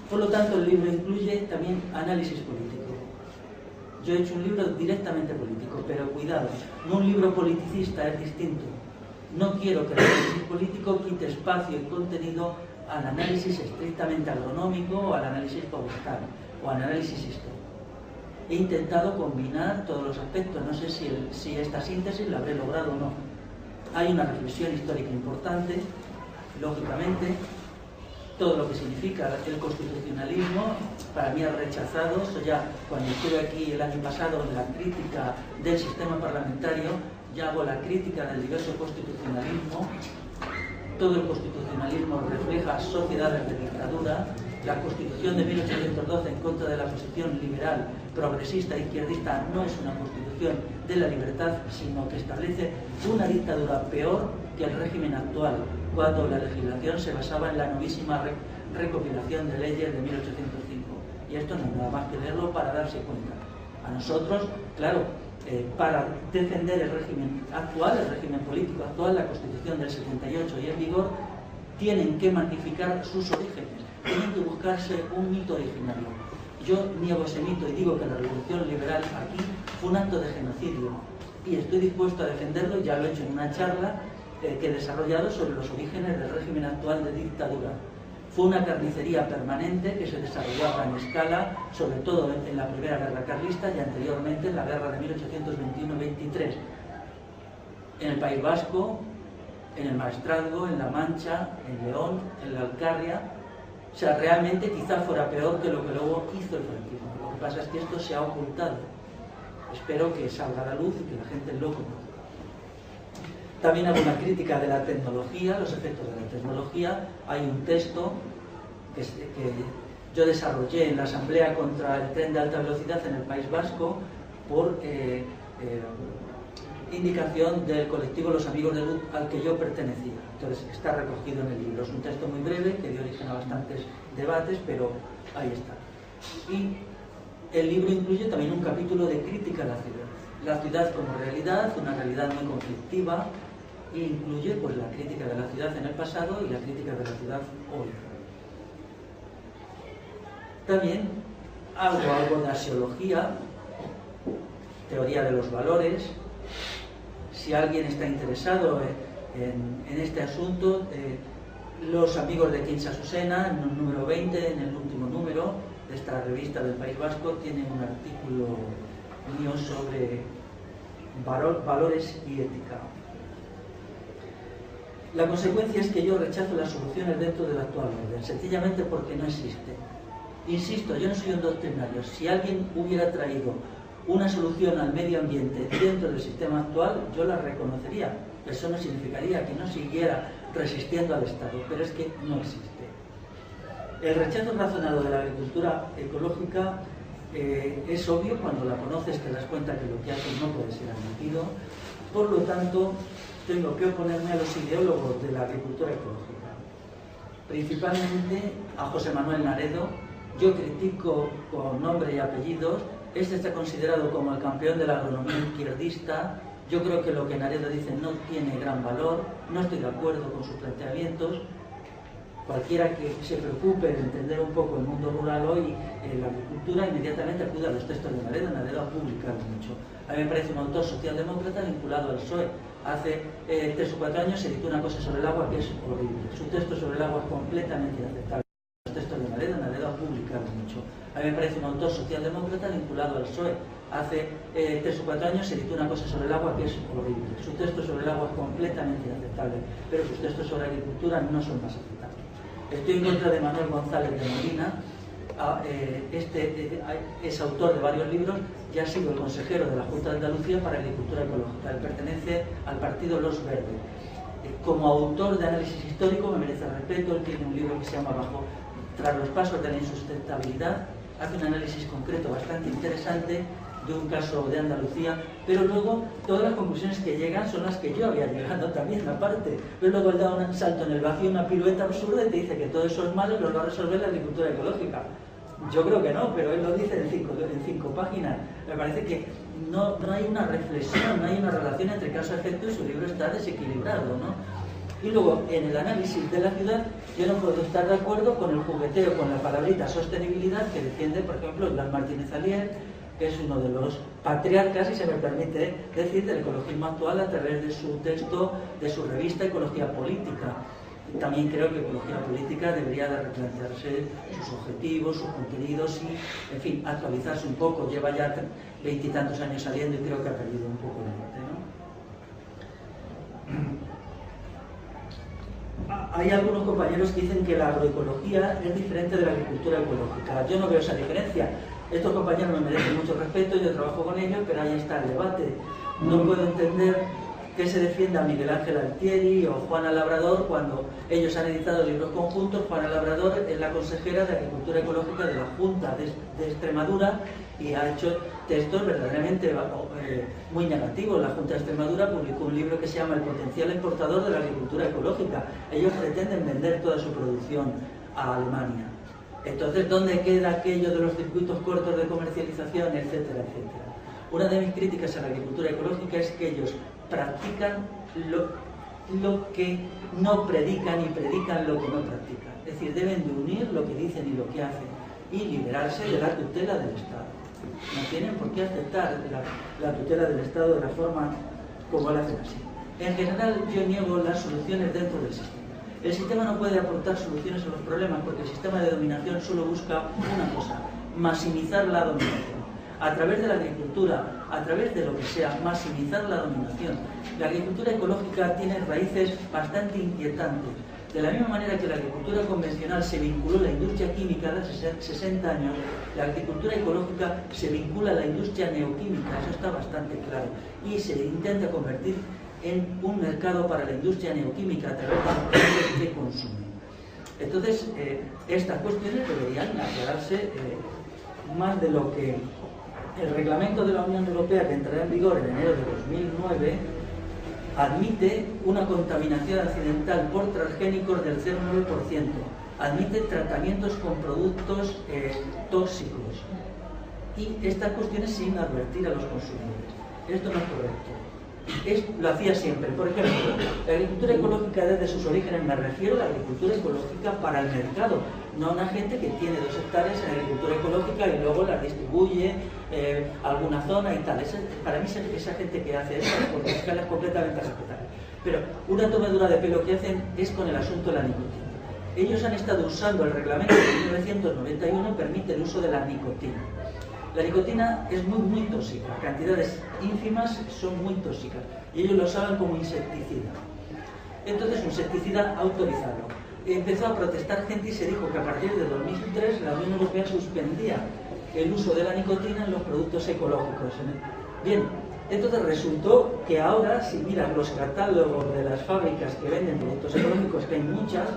Por lo tanto, el libro incluye también análisis político. Yo he hecho un libro directamente político, pero cuidado, no un libro politicista, es distinto. No quiero que el análisis político quite espacio y contenido al análisis estrictamente agronómico o al análisis forestal o al análisis histórico. He intentado combinar todos los aspectos, no sé si esta síntesis la habré logrado o no. Hay una reflexión histórica importante, lógicamente. Todo lo que significa el constitucionalismo, para mí es rechazado. Eso ya, cuando estuve aquí el año pasado en la crítica del sistema parlamentario, ya hago la crítica del diverso constitucionalismo. Todo el constitucionalismo refleja sociedades de dictadura. La Constitución de 1812 en contra de la posición liberal, progresista e izquierdista no es una constitución de la libertad, sino que establece una dictadura peor que el régimen actual, cuando la legislación se basaba en la novísima recopilación de leyes de 1805. Y esto no es nada más que leerlo para darse cuenta. A nosotros, claro, para defender el régimen actual, el régimen político actual, la Constitución del 78 y en vigor, tienen que magnificar sus orígenes, tienen que buscarse un mito originario. Yo niego ese mito y digo que la revolución liberal aquí fue un acto de genocidio y estoy dispuesto a defenderlo, ya lo he hecho en una charla que he desarrollado sobre los orígenes del régimen actual de dictadura. Fue una carnicería permanente que se desarrolló a gran escala, sobre todo en la Primera Guerra Carlista y anteriormente en la Guerra de 1821-23, en el País Vasco, en el Maestrazgo, en La Mancha, en León, en la Alcarria. O sea, realmente quizá fuera peor que lo que luego hizo el franquismo. Lo que pasa es que esto se ha ocultado. Espero que salga a la luz y que la gente lo conozca. También hago una crítica de la tecnología, los efectos de la tecnología. Hay un texto que yo desarrollé en la Asamblea contra el tren de alta velocidad en el País Vasco por indicación del colectivo Los Amigos de Luz al que yo pertenecía. Entonces está recogido en el libro. Es un texto muy breve que dio origen a bastantes debates, pero ahí está. Y el libro incluye también un capítulo de crítica a la ciudad. La ciudad como realidad, una realidad muy conflictiva, e incluye pues, la crítica de la ciudad en el pasado y la crítica de la ciudad hoy. También hago algo de axiología, teoría de los valores. Si alguien está interesado en este asunto, los amigos de Quinsa Susena, en el número 20, en el último número de esta revista del País Vasco, tienen un artículo mío sobre valores y ética. La consecuencia es que yo rechazo las soluciones dentro del actual orden, sencillamente porque no existe. Insisto, yo no soy un doctrinario. Si alguien hubiera traído una solución al medio ambiente dentro del sistema actual, yo la reconocería. Eso no significaría que no siguiera resistiendo al Estado, pero es que no existe. El rechazo razonado de la agricultura ecológica es obvio. Cuando la conoces te das cuenta que lo que haces no puede ser admitido. Por lo tanto, tengo que oponerme a los ideólogos de la agricultura ecológica, principalmente a José Manuel Naredo. Yo critico con nombre y apellidos. Este está considerado como el campeón de la agronomía izquierdista Yo creo que lo que Naredo dice no tiene gran valor, no estoy de acuerdo con sus planteamientos. Cualquiera que se preocupe de entender un poco el mundo rural hoy, la agricultura, inmediatamente acude a los textos de Naredo. Naredo ha publicado mucho. A mí me parece un autor socialdemócrata vinculado al PSOE. Hace 3 o 4 años se editó una cosa sobre el agua que es horrible. Su texto sobre el agua es completamente inaceptable. Los textos de Naredo ha publicado mucho. A mí me parece un autor socialdemócrata vinculado al PSOE. Hace 3 o 4 años se editó una cosa sobre el agua que es horrible. Su texto sobre el agua es completamente inaceptable, pero sus textos sobre agricultura no son más aceptables. Estoy en contra de Manuel González de Molina. Es autor de varios libros y ha sido el consejero de la Junta de Andalucía para Agricultura Ecológica. Él pertenece al partido Los Verdes. Como autor de análisis histórico me merece respeto. Él tiene un libro que se llama Tras los pasos de la insustentabilidad. Hace un análisis concreto bastante interesante de un caso de Andalucía, pero luego todas las conclusiones que llegan son las que yo había llegado también, aparte. Pero luego él da un salto en el vacío, una pirueta absurda y te dice que todo eso es malo y lo va a resolver la agricultura ecológica. Yo creo que no, pero él lo dice en 5 páginas. Me parece que no hay una reflexión, no hay una relación entre causa-efecto y su libro está desequilibrado, ¿no? Y luego, en el análisis de la ciudad, yo no puedo estar de acuerdo con el jugueteo, con la palabrita sostenibilidad que defiende, por ejemplo, Blas Martínez Alier, que es uno de los patriarcas, si se me permite decir, del ecologismo actual a través de su texto, de su revista Ecología Política. También creo que Ecología Política debería de replantearse sus objetivos, sus contenidos y, en fin, actualizarse un poco. Lleva ya 20 y tantos años saliendo y creo que ha perdido un poco el norte, ¿no? Hay algunos compañeros que dicen que la agroecología es diferente de la agricultura ecológica. Yo no veo esa diferencia. Estos compañeros me merecen mucho respeto, yo trabajo con ellos, pero ahí está el debate. No puedo entender que se defienda a Miguel Ángel Altieri o Juana Labrador cuando ellos han editado libros conjuntos. Juana Labrador es la consejera de Agricultura Ecológica de la Junta de Extremadura y ha hecho textos verdaderamente muy negativos. La Junta de Extremadura publicó un libro que se llama El potencial exportador de la agricultura ecológica. Ellos pretenden vender toda su producción a Alemania. Entonces, ¿dónde queda aquello de los circuitos cortos de comercialización, etcétera, etcétera? Una de mis críticas a la agricultura ecológica es que ellos practican lo que no predican y predican lo que no practican. Es decir, deben de unir lo que dicen y lo que hacen y liberarse de la tutela del Estado. No tienen por qué aceptar la tutela del Estado de la forma como lo hacen así. En general, yo niego las soluciones dentro del sistema. El sistema no puede aportar soluciones a los problemas porque el sistema de dominación solo busca una cosa: maximizar la dominación. A través de la agricultura, a través de lo que sea, maximizar la dominación. La agricultura ecológica tiene raíces bastante inquietantes. De la misma manera que la agricultura convencional se vinculó a la industria química hace 60 años, la agricultura ecológica se vincula a la industria neoquímica, eso está bastante claro, y se intenta convertir en un mercado para la industria neoquímica a través de los precios que consumen. Entonces, estas cuestiones deberían aclararse más de lo que el reglamento de la Unión Europea, que entrará en vigor en enero de 2009, admite una contaminación accidental por transgénicos del 0,9%, admite tratamientos con productos tóxicos y estas cuestiones sin advertir a los consumidores. Esto no es correcto. Lo hacía siempre. Por ejemplo, la agricultura ecológica desde sus orígenes, me refiero a la agricultura ecológica para el mercado, no a una gente que tiene 2 hectáreas en agricultura ecológica y luego las distribuye a alguna zona y tal. Para mí esa gente que hace eso, porque es completamente respetable. Pero una tomadura de pelo que hacen es con el asunto de la nicotina. Ellos han estado usando el reglamento de 1991, permite el uso de la nicotina. La nicotina es muy tóxica, cantidades ínfimas son muy tóxicas y ellos lo usaban como insecticida. Entonces, un insecticida autorizado. Empezó a protestar gente y se dijo que a partir de 2003 la Unión Europea suspendía el uso de la nicotina en los productos ecológicos. Bien, entonces resultó que ahora, si miras los catálogos de las fábricas que venden productos ecológicos, que hay muchas,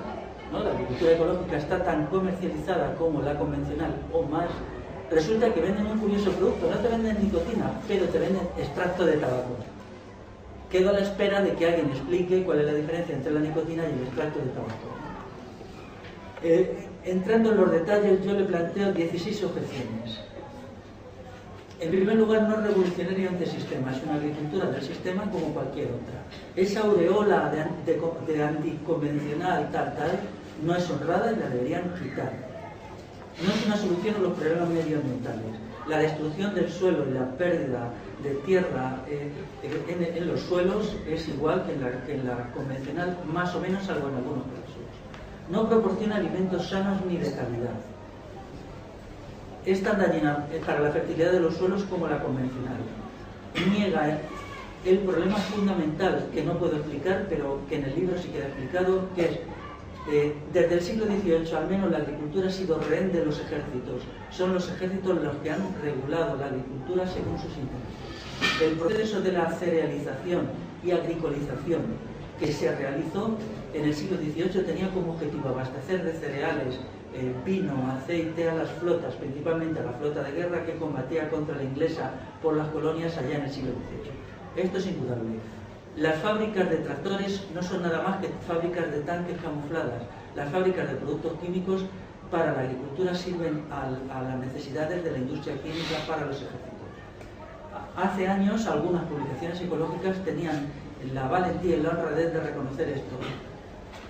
¿no? La agricultura ecológica está tan comercializada como la convencional o más. Resulta que venden un curioso producto, no te venden nicotina, pero te venden extracto de tabaco. Quedo a la espera de que alguien explique cuál es la diferencia entre la nicotina y el extracto de tabaco. Entrando en los detalles, yo le planteo 16 objeciones. En primer lugar, no es revolucionaria ante el sistema, es una agricultura del sistema como cualquier otra. Esa aureola de anticonvencional tal, no es honrada y la deberían quitar. No es una solución a los problemas medioambientales. La destrucción del suelo y la pérdida de tierra en los suelos es igual que en la convencional, más o menos, salvo en algunos casos. No proporciona alimentos sanos ni de calidad. Es tan dañina para la fertilidad de los suelos como la convencional. Niega el problema fundamental que no puedo explicar, pero que en el libro sí queda explicado, que es desde el siglo XVIII al menos la agricultura ha sido rehén de los ejércitos. Son los ejércitos los que han regulado la agricultura según sus intereses. El proceso de la cerealización y agricolización que se realizó en el siglo XVIII tenía como objetivo abastecer de cereales, vino, aceite a las flotas, principalmente a la flota de guerra que combatía contra la inglesa por las colonias allá en el siglo XVIII. Esto es indudable. Las fábricas de tractores no son nada más que fábricas de tanques camufladas. Las fábricas de productos químicos para la agricultura sirven a las necesidades de la industria química para los ejércitos. Hace años algunas publicaciones ecológicas tenían la valentía y la honradez de reconocer esto.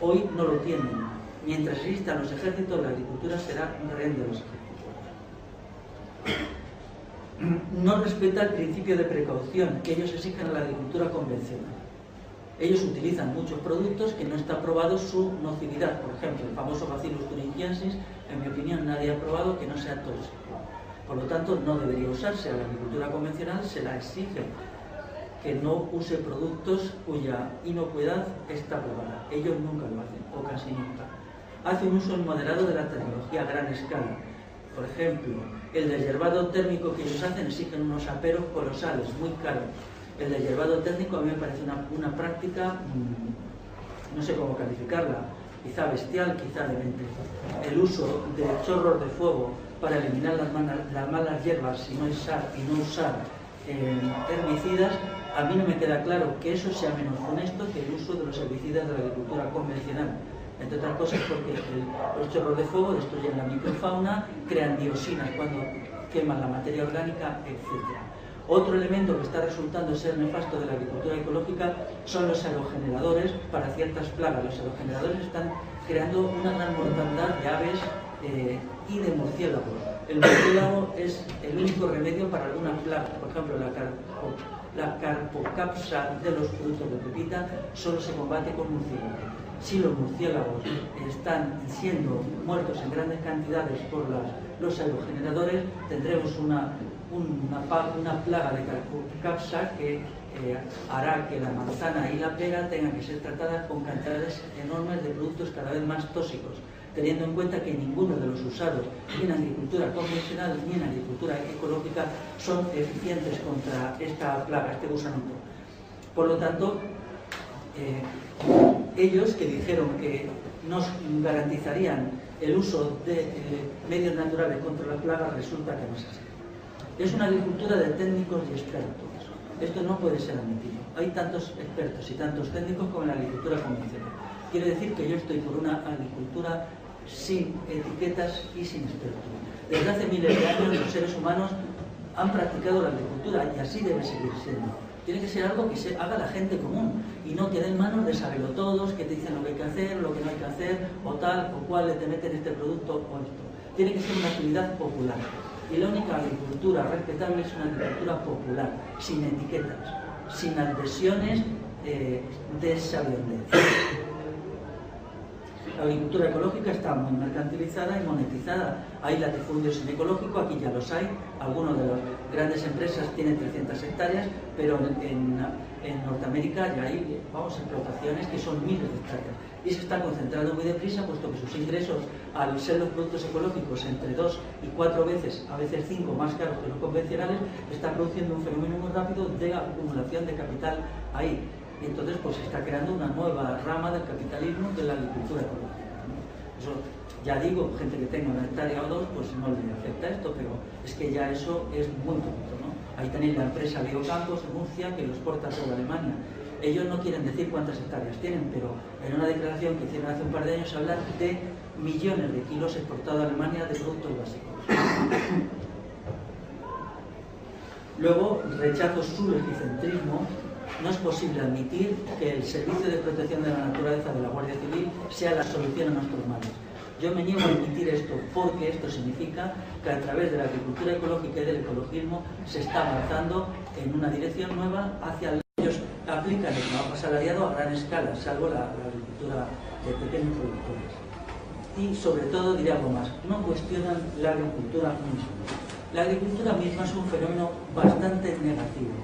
Hoy no lo tienen. Mientras existan los ejércitos, la agricultura será un rehén de los ejércitos. No respeta el principio de precaución que ellos exigen a la agricultura convencional. Ellos utilizan muchos productos que no está probado su nocividad. Por ejemplo, el famoso Bacillus thuringiensis, en mi opinión, nadie ha probado que no sea tóxico. Por lo tanto, no debería usarse. A la agricultura convencional se la exige que no use productos cuya inocuidad está probada. Ellos nunca lo hacen, o casi nunca. Hace un uso inmoderado de la tecnología a gran escala. Por ejemplo, el deshiervado térmico que ellos hacen exigen unos aperos colosales, muy caros. El deshiervado térmico a mí me parece una práctica, no sé cómo calificarla, quizá bestial, quizá demente. El uso de chorros de fuego para eliminar las malas hierbas y no usar herbicidas, a mí no me queda claro que eso sea menos honesto que el uso de los herbicidas de la agricultura convencional. Entre otras cosas porque los chorros de fuego destruyen la microfauna, crean dioxinas cuando queman la materia orgánica, etc. Otro elemento que está resultando ser nefasto de la agricultura ecológica son los aerogeneradores para ciertas plagas. Los aerogeneradores están creando una gran mortandad de aves y de murciélagos. El murciélago es el único remedio para algunas plagas. Por ejemplo, la carpocapsa de los frutos de pepita solo se combate con murciélagos. Si los murciélagos están siendo muertos en grandes cantidades por los aerogeneradores, tendremos una plaga de carpocapsa que hará que la manzana y la pera tengan que ser tratadas con cantidades enormes de productos cada vez más tóxicos, teniendo en cuenta que ninguno de los usados ni en agricultura convencional ni en agricultura ecológica son eficientes contra esta plaga, este gusanito. Por lo tanto, ellos que dijeron que nos garantizarían el uso de medios naturales contra las plagas, resulta que no es así. Es una agricultura de técnicos y expertos. Esto no puede ser admitido. Hay tantos expertos y tantos técnicos como en la agricultura convencional. Quiere decir que yo estoy por una agricultura sin etiquetas y sin expertos. Desde hace miles de años los seres humanos han practicado la agricultura y así debe seguir siendo. Tiene que ser algo que se haga la gente común y no quede en manos de sabelotodos que te dicen lo que hay que hacer, lo que no hay que hacer, o tal, o cual, te meten este producto o esto. Tiene que ser una actividad popular. Y la única agricultura respetable es una agricultura popular, sin etiquetas, sin adhesiones de sabiondez. La agricultura ecológica está muy mercantilizada y monetizada. Hay latifundios en ecológico, aquí ya los hay. Algunas de las grandes empresas tienen 300 hectáreas, pero en Norteamérica ya hay explotaciones que son miles de hectáreas. Y se está concentrando muy deprisa, puesto que sus ingresos, al ser los productos ecológicos entre 2 y 4 veces, a veces 5 más caros que los convencionales, está produciendo un fenómeno muy rápido de acumulación de capital ahí. Y entonces pues se está creando una nueva rama del capitalismo de la agricultura ecológica, ¿no? Eso, ya digo, gente que tenga una hectárea o dos, pues no le afecta esto, pero es que ya eso es muy poquito, ¿no? Ahí tenéis la empresa Biocampos de Murcia que lo exporta a toda Alemania. Ellos no quieren decir cuántas hectáreas tienen, pero en una declaración que hicieron hace un par de años hablan de millones de kilos exportados a Alemania de productos básicos. Luego, rechazo su legicentrismo. No es posible admitir que el Servicio de Protección de la Naturaleza de la Guardia Civil sea la solución a nuestros males. Yo me niego a admitir esto porque esto significa que a través de la agricultura ecológica y del ecologismo se está avanzando en una dirección nueva hacia el... Ellos aplican el trabajo asalariado a gran escala, salvo la agricultura de pequeños productores. Y sobre todo, diré algo más, no cuestionan la agricultura misma. La agricultura misma es un fenómeno bastante negativo.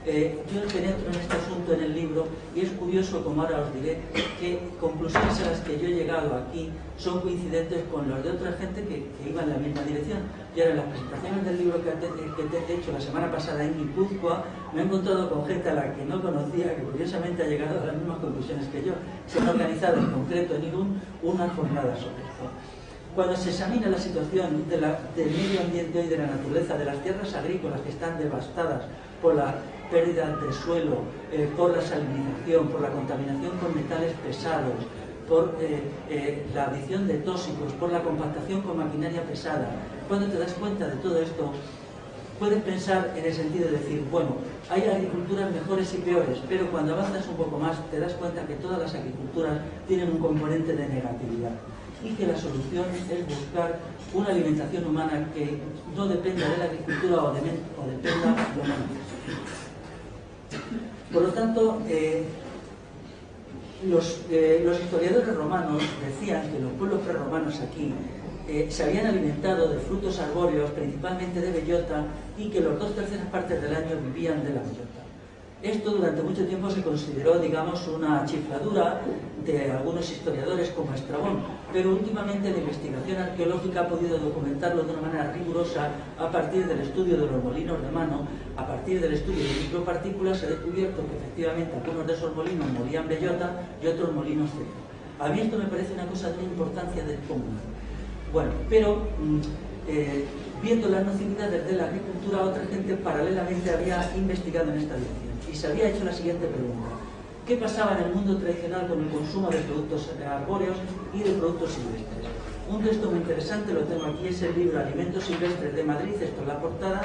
Yo penetro en este asunto en el libro y es curioso, como ahora os diré, que conclusiones a las que yo he llegado aquí son coincidentes con las de otra gente que iba en la misma dirección. Y ahora en las presentaciones del libro que te he hecho la semana pasada en Guipúzcoa, me he encontrado con gente a la que no conocía, que curiosamente ha llegado a las mismas conclusiones que yo. Se han organizado en concreto en Irún unas jornadas sobre esto. Cuando se examina la situación del medio ambiente y de la naturaleza, de las tierras agrícolas que están devastadas por la pérdida de suelo, por la salinización, por la contaminación con metales pesados, por la adición de tóxicos, por la compactación con maquinaria pesada. Cuando te das cuenta de todo esto, puedes pensar en el sentido de decir, bueno, hay agriculturas mejores y peores, pero cuando avanzas un poco más te das cuenta que todas las agriculturas tienen un componente de negatividad y que la solución es buscar una alimentación humana que no dependa de la agricultura o dependa de la humanidad. Por lo tanto, los historiadores romanos decían que los pueblos prerromanos aquí se habían alimentado de frutos arbóreos, principalmente de bellota, y que los 2/3 partes del año vivían de la bellota. Esto durante mucho tiempo se consideró, digamos, una chifladura de algunos historiadores como Estrabón, pero últimamente la investigación arqueológica ha podido documentarlo de una manera rigurosa a partir del estudio de los molinos de mano, a partir del estudio de micropartículas. Se ha descubierto que efectivamente algunos de esos molinos molían bellota y otros molinos trigo. A mí esto me parece una cosa de una importancia descomunal. Bueno, pero viendo las nocividades de la agricultura, otra gente paralelamente había investigado en esta dirección y se había hecho la siguiente pregunta: ¿qué pasaba en el mundo tradicional con el consumo de productos arbóreos y de productos silvestres? Un texto muy interesante, lo tengo aquí, es el libro Alimentos Silvestres de Madrid, esto es la portada,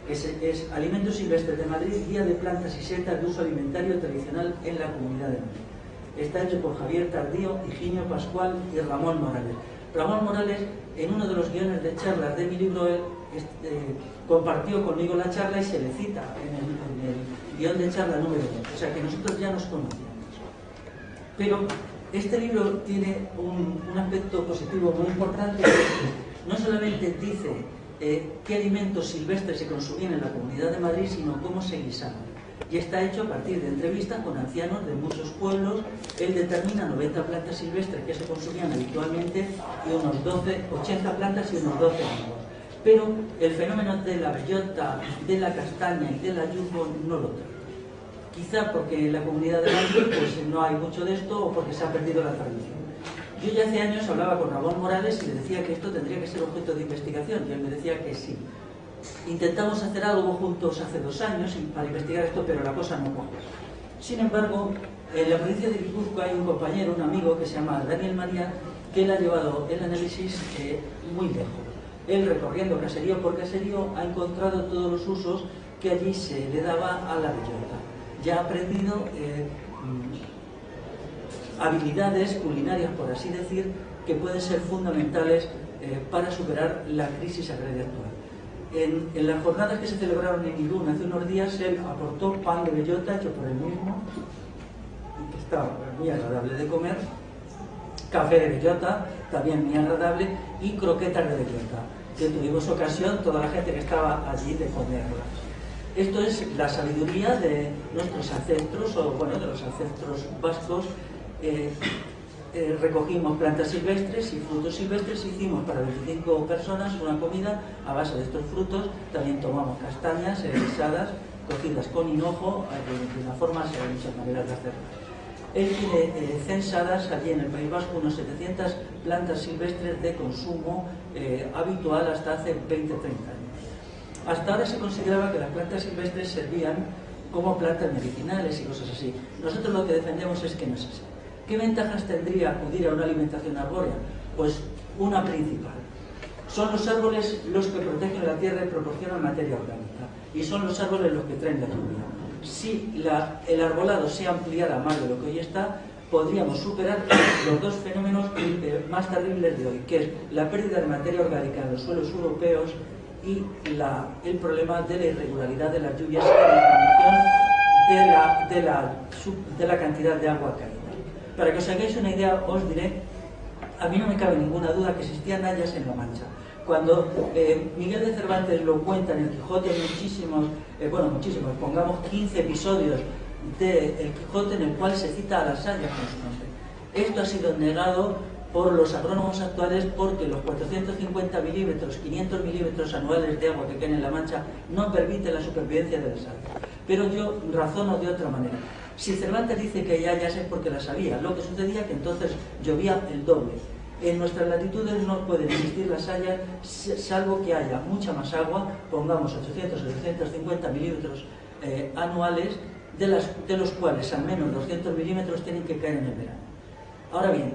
es Alimentos Silvestres de Madrid, Guía de Plantas y Setas de Uso Alimentario Tradicional en la Comunidad de Madrid. Está hecho por Javier Tardío, Higinio Pascual y Ramón Morales. Ramón Morales, en uno de los guiones de charlas de mi libro, él compartió conmigo la charla y se le cita en el guión de charla número 2, o sea que nosotros ya nos conocíamos. Pero este libro tiene un aspecto positivo muy importante, que no solamente dice qué alimentos silvestres se consumían en la Comunidad de Madrid, sino cómo se guisaban. Y está hecho a partir de entrevistas con ancianos de muchos pueblos. Él determina 90 plantas silvestres que se consumían habitualmente y unos 80 plantas y unos 12 hongos. Pero el fenómeno de la bellota, de la castaña y del ayuno no lo trae. Quizá porque en la Comunidad de Madrid pues, no hay mucho de esto o porque se ha perdido la tradición. Yo ya hace años hablaba con Ramón Morales y le decía que esto tendría que ser objeto de investigación y él me decía que sí. Intentamos hacer algo juntos hace 2 años para investigar esto, pero la cosa no coge. Sin embargo, en la provincia de Guipúzcoa hay un compañero, un amigo que se llama Daniel María, que él ha llevado el análisis muy lejos. Él, recorriendo caserío por caserío, ha encontrado todos los usos que allí se le daba a la bellota. Ya ha aprendido habilidades culinarias, por así decir, que pueden ser fundamentales para superar la crisis agraria actual. En las jornadas que se celebraron en Irún hace unos días, él aportó pan de bellota hecho por él mismo, que está muy agradable de comer, café de bellota, también muy agradable, y croquetas de bellota, que tuvimos ocasión, toda la gente que estaba allí, de comerlas. Esto es la sabiduría de nuestros ancestros, o bueno, de los ancestros vascos. Recogimos plantas silvestres y frutos silvestres, hicimos para 25 personas una comida a base de estos frutos. También tomamos castañas guisadas, cocidas con hinojo, de una forma, hay muchas maneras de hacerlo. Él tiene censadas allí en el País Vasco unos 700 plantas silvestres de consumo habitual hasta hace 20-30 años. Hasta ahora se consideraba que las plantas silvestres servían como plantas medicinales y cosas así. Nosotros lo que defendemos es que no es así. ¿Qué ventajas tendría acudir a una alimentación arbórea? Pues una principal. Son los árboles los que protegen la tierra y proporcionan materia orgánica. y son los árboles los que traen la lluvia. Si el arbolado se ampliara más de lo que hoy está, podríamos superar los dos fenómenos más terribles de hoy, que es la pérdida de materia orgánica en los suelos europeos y el problema de la irregularidad de las lluvias y la disminución de la cantidad de agua caída. Para que os hagáis una idea, os diré, a mí no me cabe ninguna duda que existían hayas en La Mancha. Cuando Miguel de Cervantes lo cuenta en el Quijote, muchísimos, pongamos 15 episodios del Quijote en el cual se cita a las hayas con su nombre. Esto ha sido negado por los agrónomos actuales porque los 450 milímetros, 500 milímetros anuales de agua que caen en La Mancha no permiten la supervivencia de las hayas. Pero yo razono de otra manera. Si Cervantes dice que hay hayas es porque las había. Lo que sucedía es que entonces llovía el doble. En nuestras latitudes no pueden existir las hayas salvo que haya mucha más agua, pongamos 800 o 750 milímetros anuales, de los cuales al menos 200 milímetros tienen que caer en el verano. Ahora bien,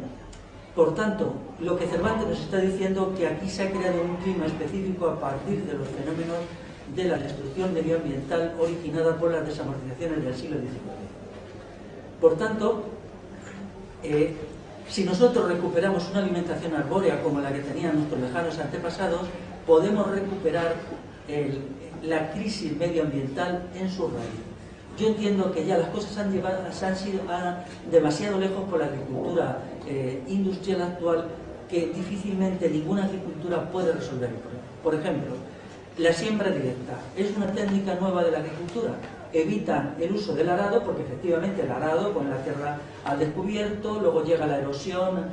por tanto, lo que Cervantes nos está diciendo es que aquí se ha creado un clima específico a partir de los fenómenos de la destrucción medioambiental originada por las desamortizaciones del siglo XIX. Por tanto, si nosotros recuperamos una alimentación arbórea como la que tenían nuestros lejanos antepasados, podemos recuperar la crisis medioambiental en su raíz. Yo entiendo que ya las cosas han ido demasiado lejos por la agricultura industrial actual, que difícilmente ninguna agricultura puede resolver el problema. Por ejemplo, la siembra directa es una técnica nueva de la agricultura. Evitan el uso del arado, porque efectivamente el arado pone la tierra al descubierto, luego llega la erosión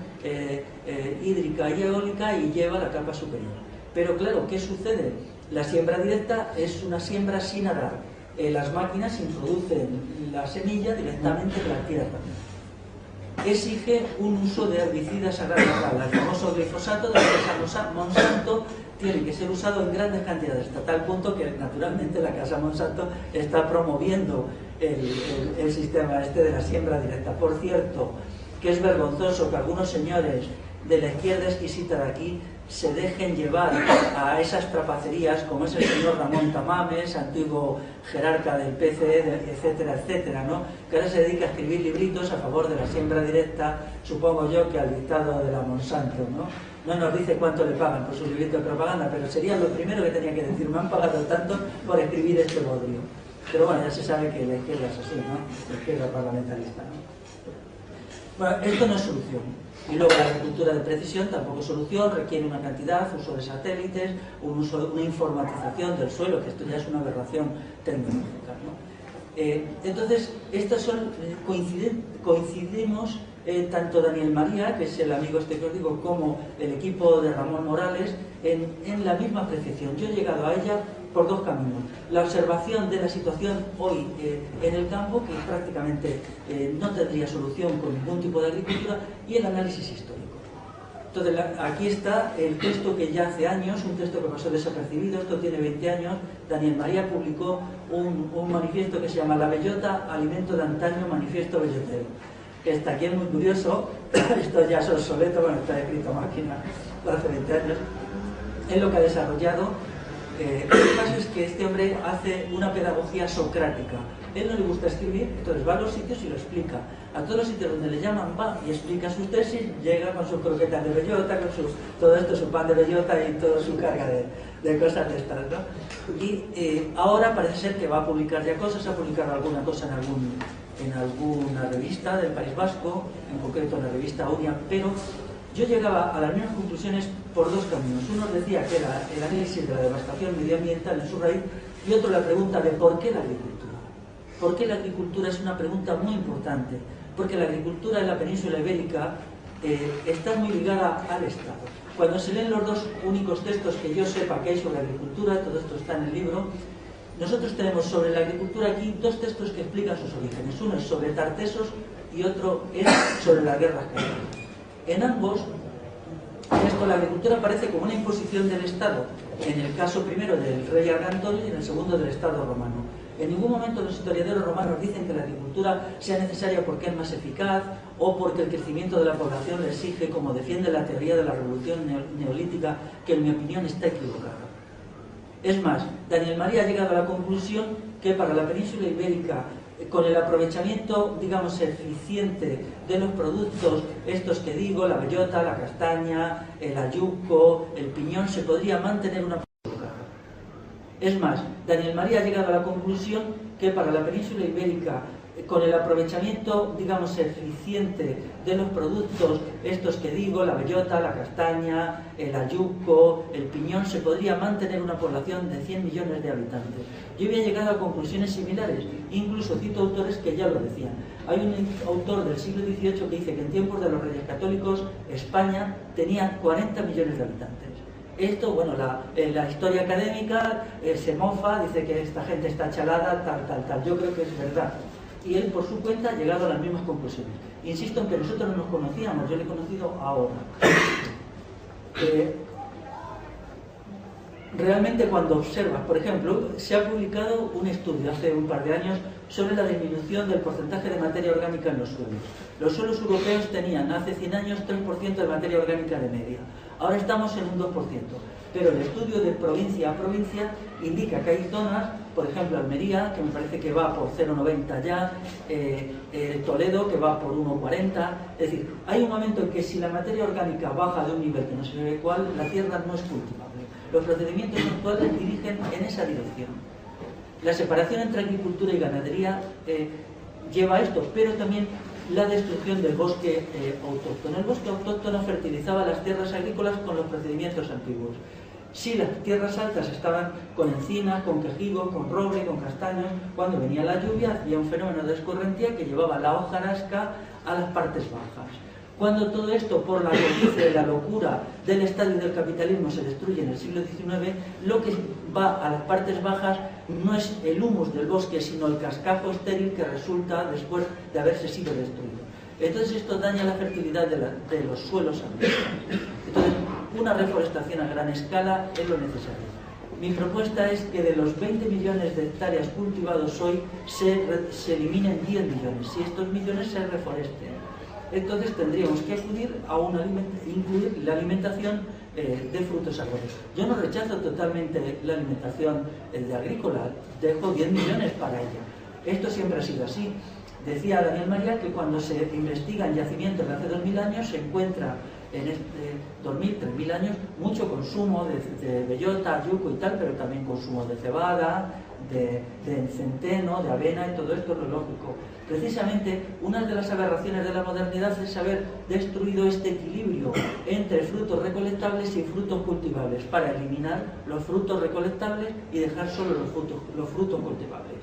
hídrica y eólica y lleva a la capa superior. Pero claro, ¿qué sucede? La siembra directa es una siembra sin arar. Las máquinas introducen la semilla directamente en la tierra. Exige un uso de herbicidas a gran escala. El famoso glifosato de la empresa Monsanto tiene que ser usado en grandes cantidades, hasta tal punto que naturalmente la casa Monsanto está promoviendo el sistema de la siembra directa. Por cierto, que es vergonzoso que algunos señores de la izquierda exquisita de aquí se dejen llevar a esas trapacerías, como es el señor Ramón Tamames, antiguo jerarca del PCE, etcétera, etcétera, ¿no? Que ahora se dedica a escribir libritos a favor de la siembra directa, supongo yo que al dictado de la Monsanto, ¿no? No nos dice cuánto le pagan por su librito de propaganda, pero sería lo primero que tenía que decir: me han pagado tanto por escribir este bodrio. Pero bueno, ya se sabe que la izquierda es así, ¿no? La izquierda parlamentarista, ¿no? Bueno, esto no es solución. Y luego la agricultura de precisión tampoco es solución, requiere una cantidad, uso de satélites, una informatización del suelo, que esto ya es una aberración tecnológica, ¿no? Entonces, estas son, coincidimos tanto Daniel María, que es el amigo este que os digo, como el equipo de Ramón Morales, en la misma apreciación. Yo he llegado a ella por dos caminos: la observación de la situación hoy en el campo, que prácticamente no tendría solución con ningún tipo de agricultura, y el análisis histórico. Entonces, aquí está el texto que ya hace años, un texto que pasó desapercibido, esto tiene 20 años. Daniel María publicó un manifiesto que se llama La bellota, alimento de antaño, manifiesto bellotero. Está aquí, es muy curioso, esto ya es obsoleto, bueno, está escrito a máquina hace 20 años. Es lo que ha desarrollado. Lo que pasa es que este hombre hace una pedagogía socrática. Él no le gusta escribir, entonces va a los sitios y lo explica. A todos los sitios donde le llaman va y explica sus tesis, llega con sus croquetas de bellota, con todo esto, su pan de bellota y toda su carga de cosas de estas, ¿no? Y ahora parece ser que va a publicar ya cosas, ha publicado alguna cosa en alguna revista del País Vasco, en concreto en la revista Unia, pero yo llegaba a las mismas conclusiones por dos caminos. Uno decía que era el análisis de la devastación medioambiental en su raíz, y otro la pregunta de ¿por qué la agricultura? ¿Por qué la agricultura? Es una pregunta muy importante, porque la agricultura en la península ibérica está muy ligada al Estado. Cuando se leen los dos únicos textos que yo sepa que hay sobre agricultura, todo esto está en el libro, nosotros tenemos sobre la agricultura aquí dos textos que explican sus orígenes. Uno es sobre Tartesos y otro es sobre las guerras carlistas. En ambos, la agricultura aparece como una imposición del Estado, en el caso primero del rey Argantorio y en el segundo del Estado romano. En ningún momento los historiadores romanos dicen que la agricultura sea necesaria porque es más eficaz o porque el crecimiento de la población le exige, como defiende la teoría de la revolución neolítica, que en mi opinión está equivocada. Es más, Daniel María ha llegado a la conclusión que para la península ibérica, con el aprovechamiento, digamos, eficiente de los productos, estos que digo, la bellota, la castaña, el ayuco, el piñón, se podría mantener una... Es más, Daniel María ha llegado a la conclusión que para la península ibérica, con el aprovechamiento, digamos, eficiente de los productos, estos que digo, la bellota, la castaña, el ayuco, el piñón, se podría mantener una población de 100 millones de habitantes. Yo había llegado a conclusiones similares, incluso cito autores que ya lo decían. Hay un autor del siglo XVIII que dice que en tiempos de los Reyes Católicos España tenía 40 millones de habitantes. Esto, bueno, la historia académica se mofa, dice que esta gente está chalada, tal. Yo creo que es verdad. Y él, por su cuenta, ha llegado a las mismas conclusiones. Insisto en que nosotros no nos conocíamos, yo le he conocido ahora. Realmente cuando observas, por ejemplo, se ha publicado un estudio hace un par de años sobre la disminución del porcentaje de materia orgánica en los suelos. Los suelos europeos tenían hace 100 años 3% de materia orgánica de media. Ahora estamos en un 2%. Pero el estudio de provincia a provincia indica que hay zonas, por ejemplo Almería, que me parece que va por 0,90 ya, Toledo, que va por 1,40. Es decir, hay un momento en que si la materia orgánica baja de un nivel que no se ve cuál, la tierra no es cultivable. Los procedimientos actuales dirigen en esa dirección. La separación entre agricultura y ganadería lleva a esto, pero también la destrucción del bosque autóctono. El bosque autóctono fertilizaba las tierras agrícolas con los procedimientos antiguos. Sí, las tierras altas estaban con encina, con quejigo, con roble, con castaños. Cuando venía la lluvia había un fenómeno de escorrentía que llevaba la hojarasca a las partes bajas. Cuando todo esto, por la codicia y la locura del Estado y del capitalismo, se destruye en el siglo XIX, lo que va a las partes bajas no es el humus del bosque, sino el cascajo estéril que resulta después de haberse sido destruido. Entonces esto daña la fertilidad de los suelos agrícolas. Entonces, una reforestación a gran escala es lo necesario. Mi propuesta es que de los 20 millones de hectáreas cultivados hoy se eliminen 10 millones, si estos millones se reforesten. Entonces tendríamos que acudir a incluir la alimentación de frutos arbóreos. Yo no rechazo totalmente la alimentación de agrícola, dejo 10 millones para ella. Esto siempre ha sido así. Decía Daniel María que cuando se investiga en yacimientos de hace 2000 años se encuentra en 2000, 3000 años mucho consumo de bellota, yuco y tal, pero también consumo de cebada, de centeno, de avena, y todo esto es lo lógico. Precisamente una de las aberraciones de la modernidad es haber destruido este equilibrio entre frutos recolectables y frutos cultivables para eliminar los frutos recolectables y dejar solo los frutos cultivables.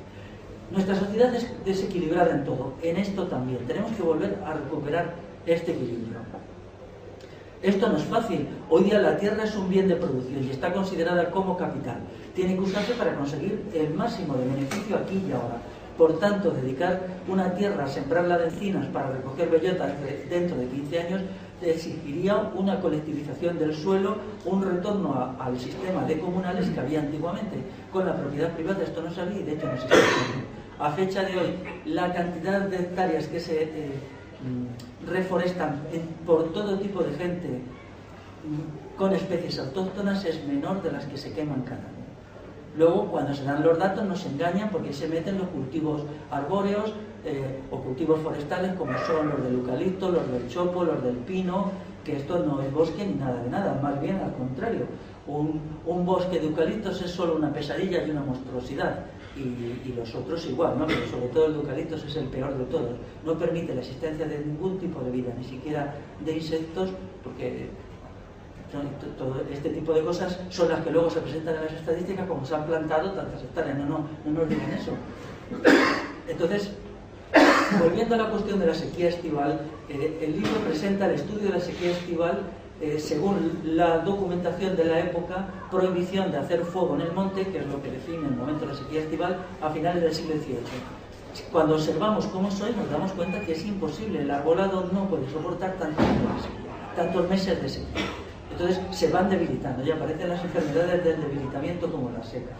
Nuestra sociedad es desequilibrada en todo, en esto también. Tenemos que volver a recuperar este equilibrio. Esto no es fácil. Hoy día la tierra es un bien de producción y está considerada como capital. Tiene que usarse para conseguir el máximo de beneficio aquí y ahora. Por tanto, dedicar una tierra a sembrarla de encinas para recoger bellotas dentro de 15 años exigiría una colectivización del suelo, un retorno al sistema de comunales que había antiguamente. Con la propiedad privada esto no salía y de hecho no se está haciendo. A fecha de hoy, la cantidad de hectáreas que se reforestan por todo tipo de gente con especies autóctonas es menor de las que se queman cada año. Luego, cuando se dan los datos, nos engañan porque se meten los cultivos arbóreos o cultivos forestales como son los del eucalipto, los del chopo, los del pino, que esto no es bosque ni nada de nada, más bien al contrario. Un bosque de eucaliptos es solo una pesadilla y una monstruosidad. Y los otros igual, ¿no? Pero sobre todo el de eucaliptos es el peor de todos. No permite la existencia de ningún tipo de vida, ni siquiera de insectos, porque todo este tipo de cosas son las que luego se presentan en las estadísticas como se han plantado tantas hectáreas. No nos digan eso. Entonces, volviendo a la cuestión de la sequía estival, el libro presenta el estudio de la sequía estival según la documentación de la época, prohibición de hacer fuego en el monte, que es lo que define el momento de la sequía estival, a finales del siglo XVIII. Cuando observamos cómo es hoy, nos damos cuenta que es imposible. El arbolado no puede soportar tantos meses de sequía. Entonces se van debilitando, ya aparecen las enfermedades del debilitamiento como la seca.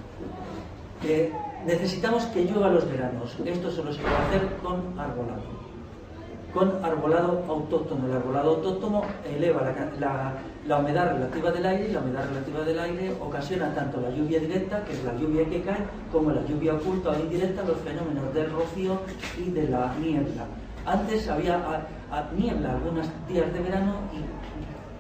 Necesitamos que llueva los veranos. Esto solo se puede hacer con arbolado. con arbolado autóctono. El arbolado autóctono eleva la humedad relativa del aire, y la humedad relativa del aire ocasiona tanto la lluvia directa, que es la lluvia que cae, como la lluvia oculta o indirecta, los fenómenos del rocío y de la niebla. Antes había niebla algunos días de verano y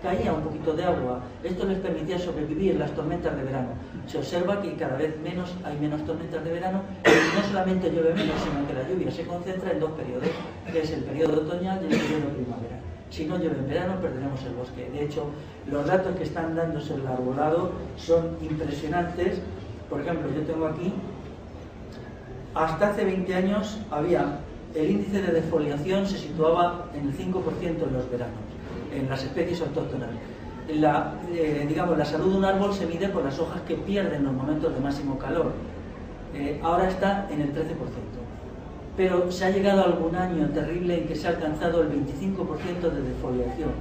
caía un poquito de agua. Esto les permitía sobrevivir las tormentas de verano. Se observa que cada vez hay menos tormentas de verano, y no solamente llueve menos, sino que la lluvia se concentra en dos periodos, que es el periodo otoñal y el periodo primavera. Si no llueve en verano, perderemos el bosque. De hecho, los datos que están dándose el arbolado son impresionantes. Por ejemplo, yo tengo aquí, hasta hace 20 años el índice de defoliación se situaba en el 5% en los veranos, en las especies autóctonas. La salud de un árbol se mide por las hojas que pierden en los momentos de máximo calor. Ahora está en el 13%. Pero se ha llegado a algún año terrible en que se ha alcanzado el 25% de defoliación.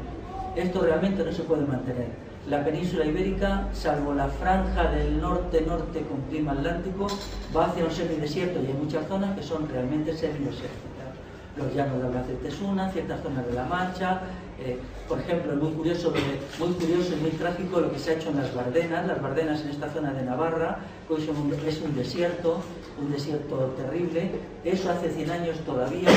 Esto realmente no se puede mantener. La península ibérica, salvo la franja del norte-norte con clima atlántico, va hacia un semidesierto, y hay muchas zonas que son realmente semidesérticas. Los llanos de Albacete es una, ciertas zonas de La Mancha. Por ejemplo, es muy curioso y muy trágico lo que se ha hecho en las Bardenas. Las Bardenas en esta zona de Navarra, pues es un desierto terrible. Eso hace 100 años todavía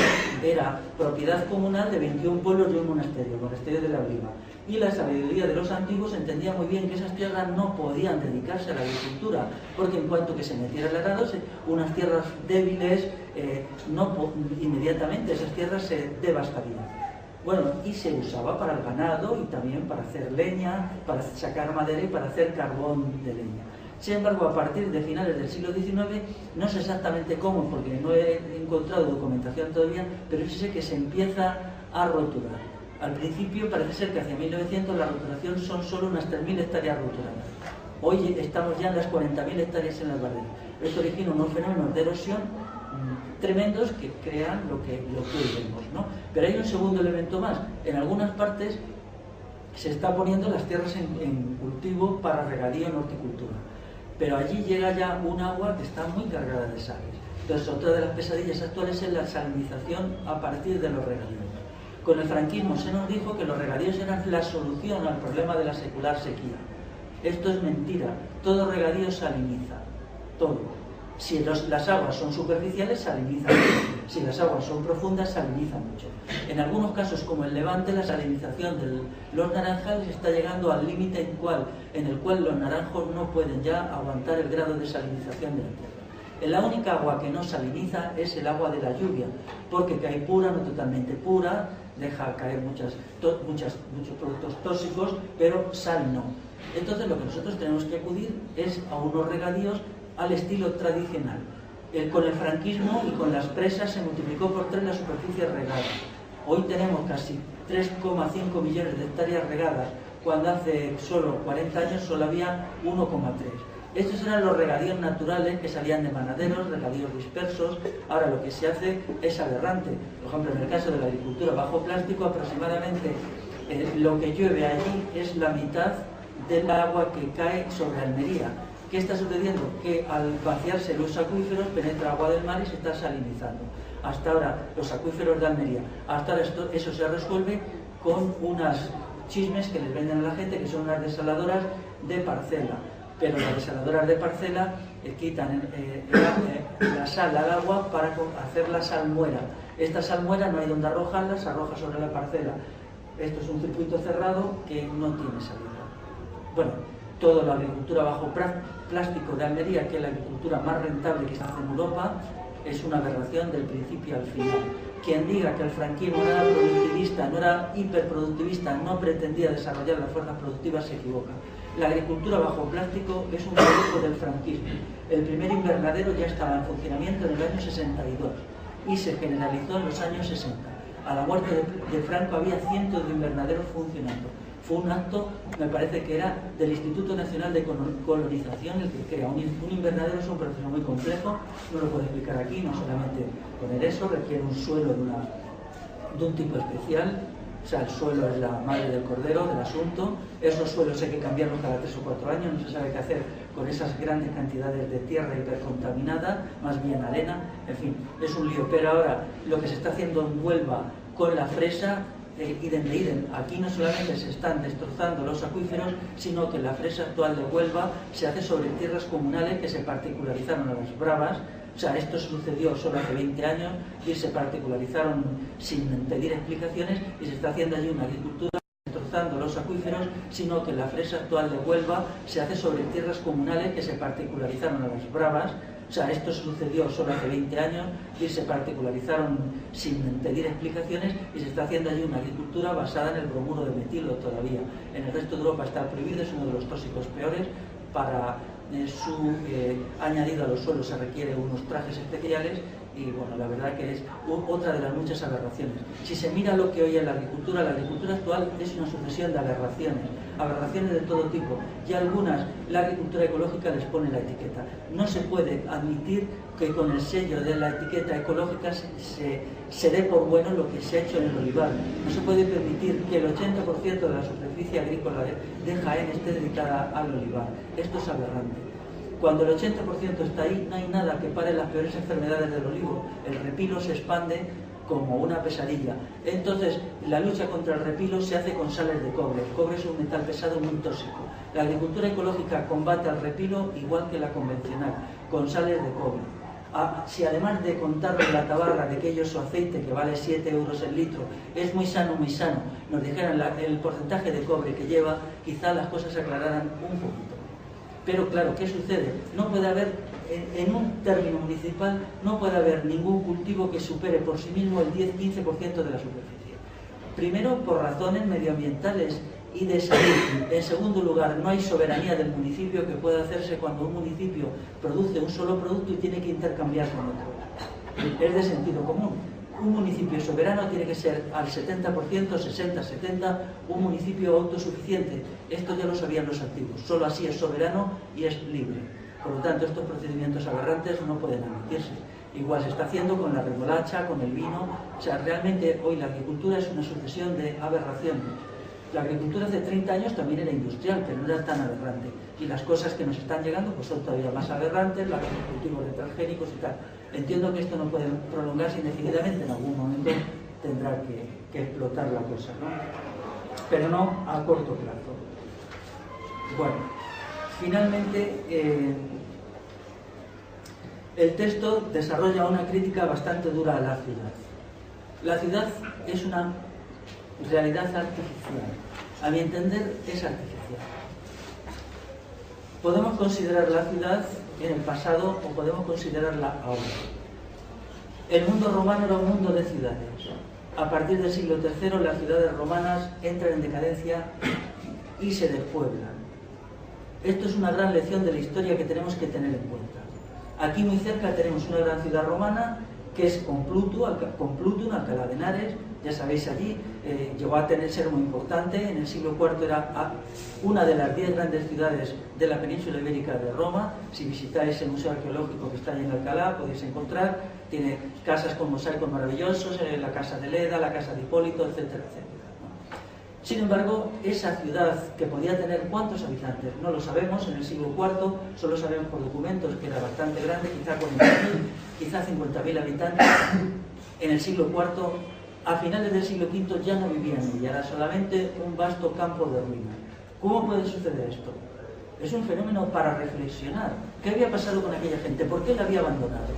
era propiedad comunal de 21 pueblos y un monasterio, el monasterio de la Blima. Y la sabiduría de los antiguos entendía muy bien que esas tierras no podían dedicarse a la agricultura, porque en cuanto que se metiera el arado, unas tierras débiles, inmediatamente esas tierras se devastarían. Bueno, y se usaba para el ganado y también para hacer leña, para sacar madera y para hacer carbón de leña. Sin embargo, a partir de finales del siglo XIX, no sé exactamente cómo, porque no he encontrado documentación todavía, pero sí sé que se empieza a roturar. Al principio parece ser que hacia 1900 la roturación son solo unas 3.000 hectáreas roturadas. Hoy estamos ya en las 40.000 hectáreas en las Bardenas. Esto origina unos fenómenos de erosión tremendos que crean lo que hoy vemos, ¿no? Pero hay un segundo elemento más. En algunas partes se está poniendo las tierras en cultivo para regadío en horticultura, pero allí llega ya un agua que está muy cargada de sales. Entonces, otra de las pesadillas actuales es la salinización a partir de los regadíos. Con el franquismo se nos dijo que los regadíos eran la solución al problema de la secular sequía. Esto es mentira. Todo regadío saliniza, todo. Si las aguas son superficiales, salinizan mucho. Si las aguas son profundas, salinizan mucho. En algunos casos, como el Levante, la salinización de los naranjales está llegando al límite en el cual los naranjos no pueden ya aguantar el grado de salinización de la tierra. La única agua que no saliniza es el agua de la lluvia, porque cae pura, no totalmente pura, deja caer muchos productos tóxicos, pero sal no. Entonces lo que nosotros tenemos que acudir es a unos regadíos al estilo tradicional. Con el franquismo y con las presas se multiplicó por 3 la superficie regada. Hoy tenemos casi 3,5 millones de hectáreas regadas, cuando hace solo 40 años solo había 1,3. Estos eran los regadíos naturales que salían de manaderos, regadíos dispersos. Ahora lo que se hace es aberrante. Por ejemplo, en el caso de la agricultura bajo plástico, aproximadamente lo que llueve allí es la mitad del agua que cae sobre Almería. ¿Qué está sucediendo? Que al vaciarse los acuíferos penetra agua del mar y se está salinizando. Hasta ahora, los acuíferos de Almería, hasta ahora eso se resuelve con unas chismes que les venden a la gente, que son unas desaladoras de parcela. Pero las desaladoras de parcela quitan la sal al agua para hacer la salmuera. Esta salmuera no hay donde arrojarla, se arroja sobre la parcela. Esto es un circuito cerrado que no tiene salida. Bueno, toda la agricultura bajo plástico de Almería, que es la agricultura más rentable que se hace en Europa, es una aberración del principio al final. Quien diga que el franquismo no era productivista, no era hiperproductivista, no pretendía desarrollar las fuerzas productivas, se equivoca. La agricultura bajo plástico es un producto del franquismo. El primer invernadero ya estaba en funcionamiento en el año 62 y se generalizó en los años 60. A la muerte de Franco había cientos de invernaderos funcionando. Fue un acto, me parece que era del Instituto Nacional de Colonización el que crea. Un invernadero es un proceso muy complejo, no lo puedo explicar aquí, no solamente poner eso, requiere un suelo de un tipo especial. O sea, el suelo es la madre del cordero, del asunto. Esos suelos hay que cambiarlos cada 3 o 4 años, no se sabe qué hacer con esas grandes cantidades de tierra hipercontaminada, más bien arena, en fin, es un lío. Pero ahora lo que se está haciendo en Huelva con la fresa idem de idem. Aquí no solamente se están destrozando los acuíferos, sino que la fresa actual de Huelva se hace sobre tierras comunales que se particularizaron a las bravas. O sea, esto sucedió solo hace 20 años y se particularizaron sin pedir explicaciones, y se está haciendo allí una agricultura destrozando los acuíferos, sino que la fresa actual de Huelva se hace sobre tierras comunales que se particularizaron a las bravas. O sea, esto sucedió solo hace 20 años y se particularizaron sin pedir explicaciones, y se está haciendo allí una agricultura basada en el bromuro de metilo todavía. En el resto de Europa está prohibido, es uno de los tóxicos peores. Para su añadido a los suelos se requiere unos trajes especiales, y bueno, la verdad que es otra de las muchas aberraciones. Si se mira lo que hoy es la agricultura actual es una sucesión de aberraciones de todo tipo, y algunas la agricultura ecológica les pone la etiqueta. No se puede admitir que con el sello de la etiqueta ecológica se dé por bueno lo que se ha hecho en el olivar. No se puede permitir que el 80% de la superficie agrícola de Jaén esté dedicada al olivar. Esto es aberrante. Cuando el 80% está ahí, no hay nada que pare las peores enfermedades del olivo. El repilo se expande como una pesadilla. Entonces, la lucha contra el repilo se hace con sales de cobre. El cobre es un metal pesado muy tóxico. La agricultura ecológica combate al repilo igual que la convencional, con sales de cobre. Si además de contarnos la tabarra de que ellos su aceite, que vale 7 euros el litro, es muy sano, nos dijeran el porcentaje de cobre que lleva, quizá las cosas se aclararan un poquito. Pero claro, ¿qué sucede? No puede haber, en un término municipal, no puede haber ningún cultivo que supere por sí mismo el 10-15% de la superficie. Primero, por razones medioambientales y de salud. En segundo lugar, no hay soberanía del municipio que pueda hacerse cuando un municipio produce un solo producto y tiene que intercambiar con otro. Es de sentido común. Un municipio soberano tiene que ser al 70%, 60, 70, un municipio autosuficiente. Esto ya lo sabían los antiguos. Solo así es soberano y es libre. Por lo tanto, estos procedimientos aberrantes no pueden admitirse. Igual se está haciendo con la remolacha, con el vino. O sea, realmente hoy la agricultura es una sucesión de aberraciones. La agricultura hace 30 años también era industrial, pero no era tan aberrante. Y las cosas que nos están llegando pues son todavía más aberrantes, los cultivos de transgénicos y tal. Entiendo que esto no puede prolongarse indefinidamente, en algún momento tendrá que explotar la cosa, ¿no? Pero no a corto plazo. Bueno, finalmente el texto desarrolla una crítica bastante dura a la ciudad. La ciudad es una realidad artificial. A mi entender, es artificial. Podemos considerar la ciudad en el pasado o podemos considerarla ahora. El mundo romano era un mundo de ciudades. A partir del siglo III las ciudades romanas entran en decadencia y se despueblan. Esto es una gran lección de la historia que tenemos que tener en cuenta. Aquí muy cerca tenemos una gran ciudad romana que es Complutum, Alcalá de Henares. Ya sabéis, allí llegó a ser muy importante. En el siglo IV era una de las 10 grandes ciudades de la península ibérica de Roma. Si visitáis el museo arqueológico que está allí en Alcalá, podéis encontrar. Tiene casas con mosaicos maravillosos, la casa de Leda, la casa de Hipólito, etcétera, etcétera. Sin embargo, esa ciudad que podía tener ¿cuántos habitantes? No lo sabemos. En el siglo IV solo sabemos por documentos que era bastante grande, quizá 40.000, quizá 50.000 habitantes. En el siglo IV, a finales del siglo V, ya no vivían en ella, era solamente un vasto campo de ruinas. ¿Cómo puede suceder esto? Es un fenómeno para reflexionar. ¿Qué había pasado con aquella gente? ¿Por qué la había abandonado?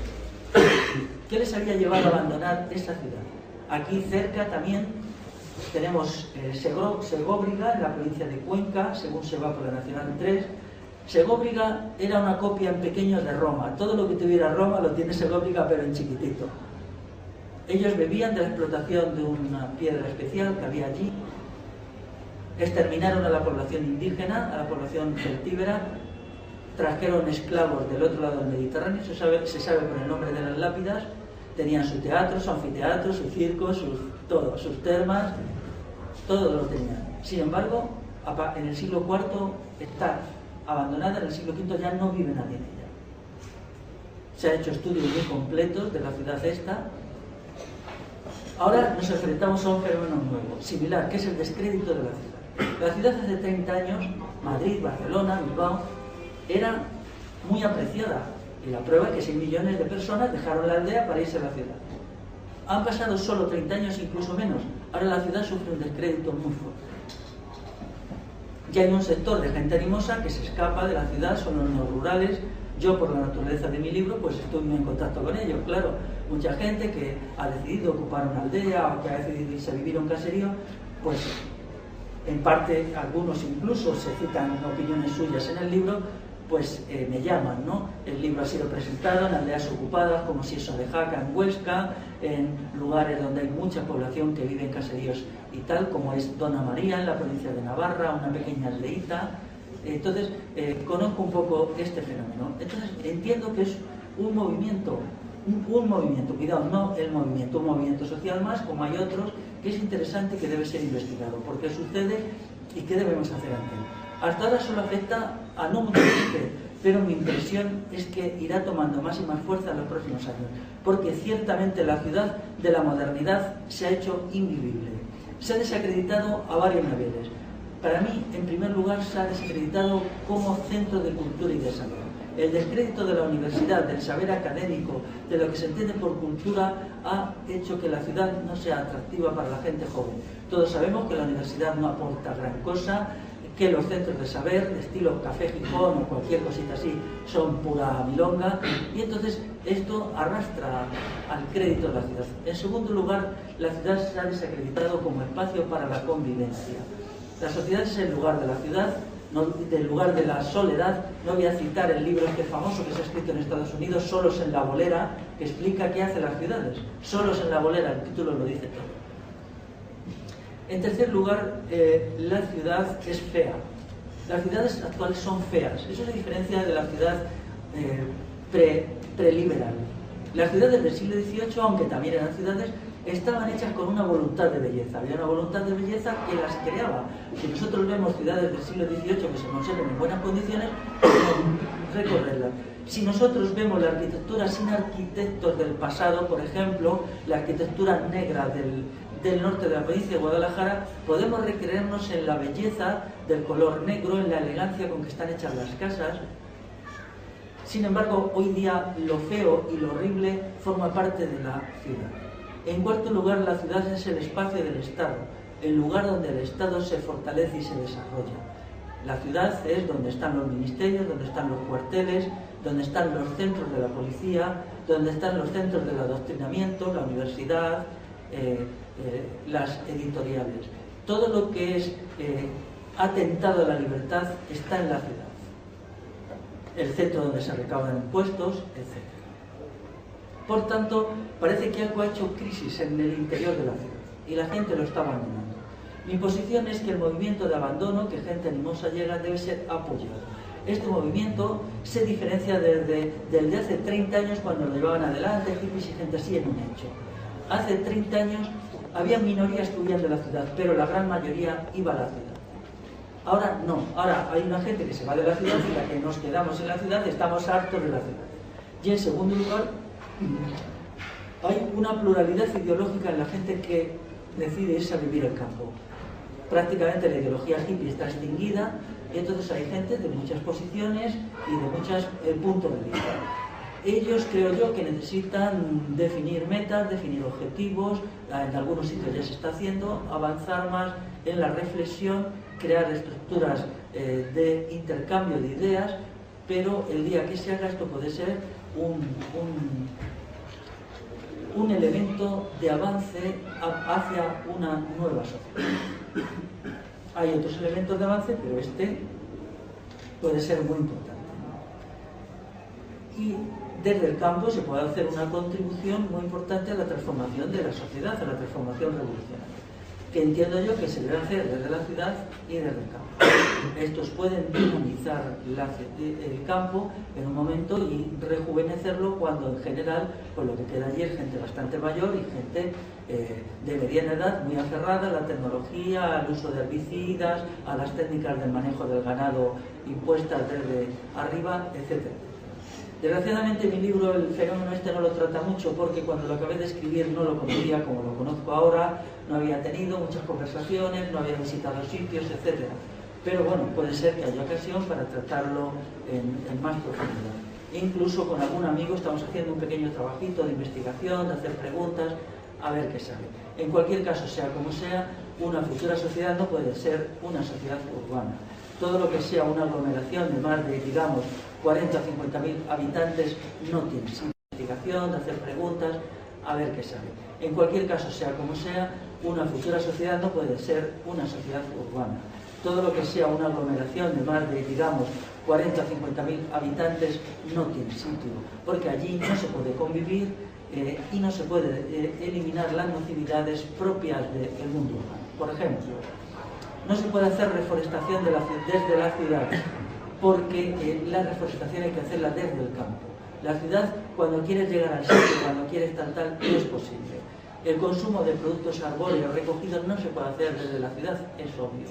¿Qué les había llevado a abandonar esa ciudad? Aquí cerca también tenemos Segóbriga, en la provincia de Cuenca, según se va por la Nacional 3. Segóbriga era una copia en pequeño de Roma. Todo lo que tuviera Roma lo tiene Segóbriga, pero en chiquitito. Ellos bebían de la explotación de una piedra especial que había allí. Exterminaron a la población indígena, a la población celtíbera. Trajeron esclavos del otro lado del Mediterráneo, se sabe por el nombre de las lápidas. Tenían su teatro, su anfiteatro, su circo, sus termas, todo lo tenían. Sin embargo, en el siglo IV está abandonada, en el siglo V ya no vive nadie en ella. Se han hecho estudios muy completos de la ciudad esta. Ahora nos enfrentamos a un fenómeno nuevo, similar, que es el descrédito de la ciudad. La ciudad hace 30 años, Madrid, Barcelona, Bilbao, era muy apreciada. Y la prueba es que 6 millones de personas dejaron la aldea para irse a la ciudad. Han pasado solo 30 años, incluso menos. Ahora la ciudad sufre un descrédito muy fuerte. Ya hay un sector de gente animosa que se escapa de la ciudad, son los rurales. Yo, por la naturaleza de mi libro, pues estoy muy en contacto con ellos. Claro, mucha gente que ha decidido ocupar una aldea o que ha decidido irse a vivir a un caserío, pues en parte, algunos incluso se citan opiniones suyas en el libro, pues me llaman, ¿no? El libro ha sido presentado en aldeas ocupadas como Sieso de Jaca, en Huesca, en lugares donde hay mucha población que vive en caseríos y tal, como es Dona María, en la provincia de Navarra, una pequeña aldeíta. Entonces, conozco un poco este fenómeno. Entonces, entiendo que es un movimiento, cuidado, no el movimiento, un movimiento social más, como hay otros, que es interesante y que debe ser investigado. ¿Por qué sucede y qué debemos hacer ante él? Hasta ahora solo afecta a no mucha gente, pero mi impresión es que irá tomando más y más fuerza en los próximos años, porque ciertamente la ciudad de la modernidad se ha hecho invivible. Se ha desacreditado a varios niveles. Para mí, en primer lugar, se ha desacreditado como centro de cultura y de saber. El descrédito de la universidad, del saber académico, de lo que se entiende por cultura, ha hecho que la ciudad no sea atractiva para la gente joven. Todos sabemos que la universidad no aporta gran cosa, que los centros de saber, de estilo Café Gijón o cualquier cosita así, son pura milonga, y entonces esto arrastra al crédito de la ciudad. En segundo lugar, la ciudad se ha desacreditado como espacio para la convivencia. La sociedad es el lugar de la ciudad, no del lugar de la soledad. No voy a citar el libro este famoso que se ha escrito en Estados Unidos, Solos en la Bolera, que explica qué hacen las ciudades. Solos en la Bolera, el título lo dice todo. En tercer lugar, la ciudad es fea. Las ciudades actuales son feas. Eso es la diferencia de la ciudad preliberal. Las ciudades del siglo XVIII, aunque también eran ciudades, estaban hechas con una voluntad de belleza. Había una voluntad de belleza que las creaba. Si nosotros vemos ciudades del siglo XVIII que se conservan en buenas condiciones, podemos recorrerlas. Si nosotros vemos la arquitectura sin arquitectos del pasado, por ejemplo, la arquitectura negra del norte de la provincia de Guadalajara, podemos recrearnos en la belleza del color negro, en la elegancia con que están hechas las casas. Sin embargo, hoy día lo feo y lo horrible forma parte de la ciudad. En cuarto lugar, la ciudad es el espacio del Estado, el lugar donde el Estado se fortalece y se desarrolla. La ciudad es donde están los ministerios, donde están los cuarteles, donde están los centros de la policía, donde están los centros del adoctrinamiento, la universidad, las editoriales. Todo lo que es atentado a la libertad está en la ciudad. El centro donde se recaudan impuestos, etc. Por tanto, parece que algo ha hecho crisis en el interior de la ciudad y la gente lo está abandonando. Mi posición es que el movimiento de abandono, que gente animosa llega, debe ser apoyado. Este movimiento se diferencia del de hace 30 años, cuando lo llevaban adelante hippies y gente así, en un hecho. Hace 30 años había minorías que huían de la ciudad, pero la gran mayoría iba a la ciudad. Ahora no, ahora hay una gente que se va de la ciudad y la que nos quedamos en la ciudad estamos hartos de la ciudad. Y en segundo lugar, hay una pluralidad ideológica en la gente que decide irse a vivir al campo. Prácticamente la ideología hippie está extinguida y entonces hay gente de muchas posiciones y de muchos puntos de vista. Ellos, creo yo, que necesitan definir metas, definir objetivos, en algunos sitios ya se está haciendo, avanzar más en la reflexión, crear estructuras de intercambio de ideas, pero el día que se haga esto puede ser un elemento de avance hacia una nueva sociedad. Hay otros elementos de avance, pero este puede ser muy importante. Y desde el campo se puede hacer una contribución muy importante a la transformación de la sociedad, a la transformación revolucionaria, que entiendo yo que se debe hacer desde la ciudad y desde el campo. Estos pueden dinamizar el campo en un momento y rejuvenecerlo, cuando en general pues lo que queda allí es gente bastante mayor y gente de mediana edad, muy aferrada a la tecnología, al uso de herbicidas, a las técnicas del manejo del ganado impuestas desde arriba, etc. Desgraciadamente mi libro el fenómeno este no lo trata mucho, porque cuando lo acabé de escribir no lo conocía como lo conozco ahora, no había tenido muchas conversaciones, no había visitado sitios, etc. Pero bueno, puede ser que haya ocasión para tratarlo en más profundidad. Incluso con algún amigo estamos haciendo un pequeño trabajito de investigación, de hacer preguntas, a ver qué sale. En cualquier caso, sea como sea, una futura sociedad no puede ser una sociedad urbana. Todo lo que sea una aglomeración de más de, digamos, 40 o 50.000 habitantes no tiene investigación, de hacer preguntas, a ver qué sale. En cualquier caso, sea como sea, una futura sociedad no puede ser una sociedad urbana. Todo lo que sea una aglomeración de más de, digamos, 40 o 50.000 habitantes no tiene sitio, porque allí no se puede convivir y no se puede eliminar las nocividades propias del mundo urbano. Por ejemplo, no se puede hacer reforestación desde la ciudad, porque la reforestación hay que hacerla desde el campo. La ciudad, cuando quieres llegar al sitio, cuando quieres tal, no es posible. El consumo de productos arbóreos recogidos no se puede hacer desde la ciudad, es obvio.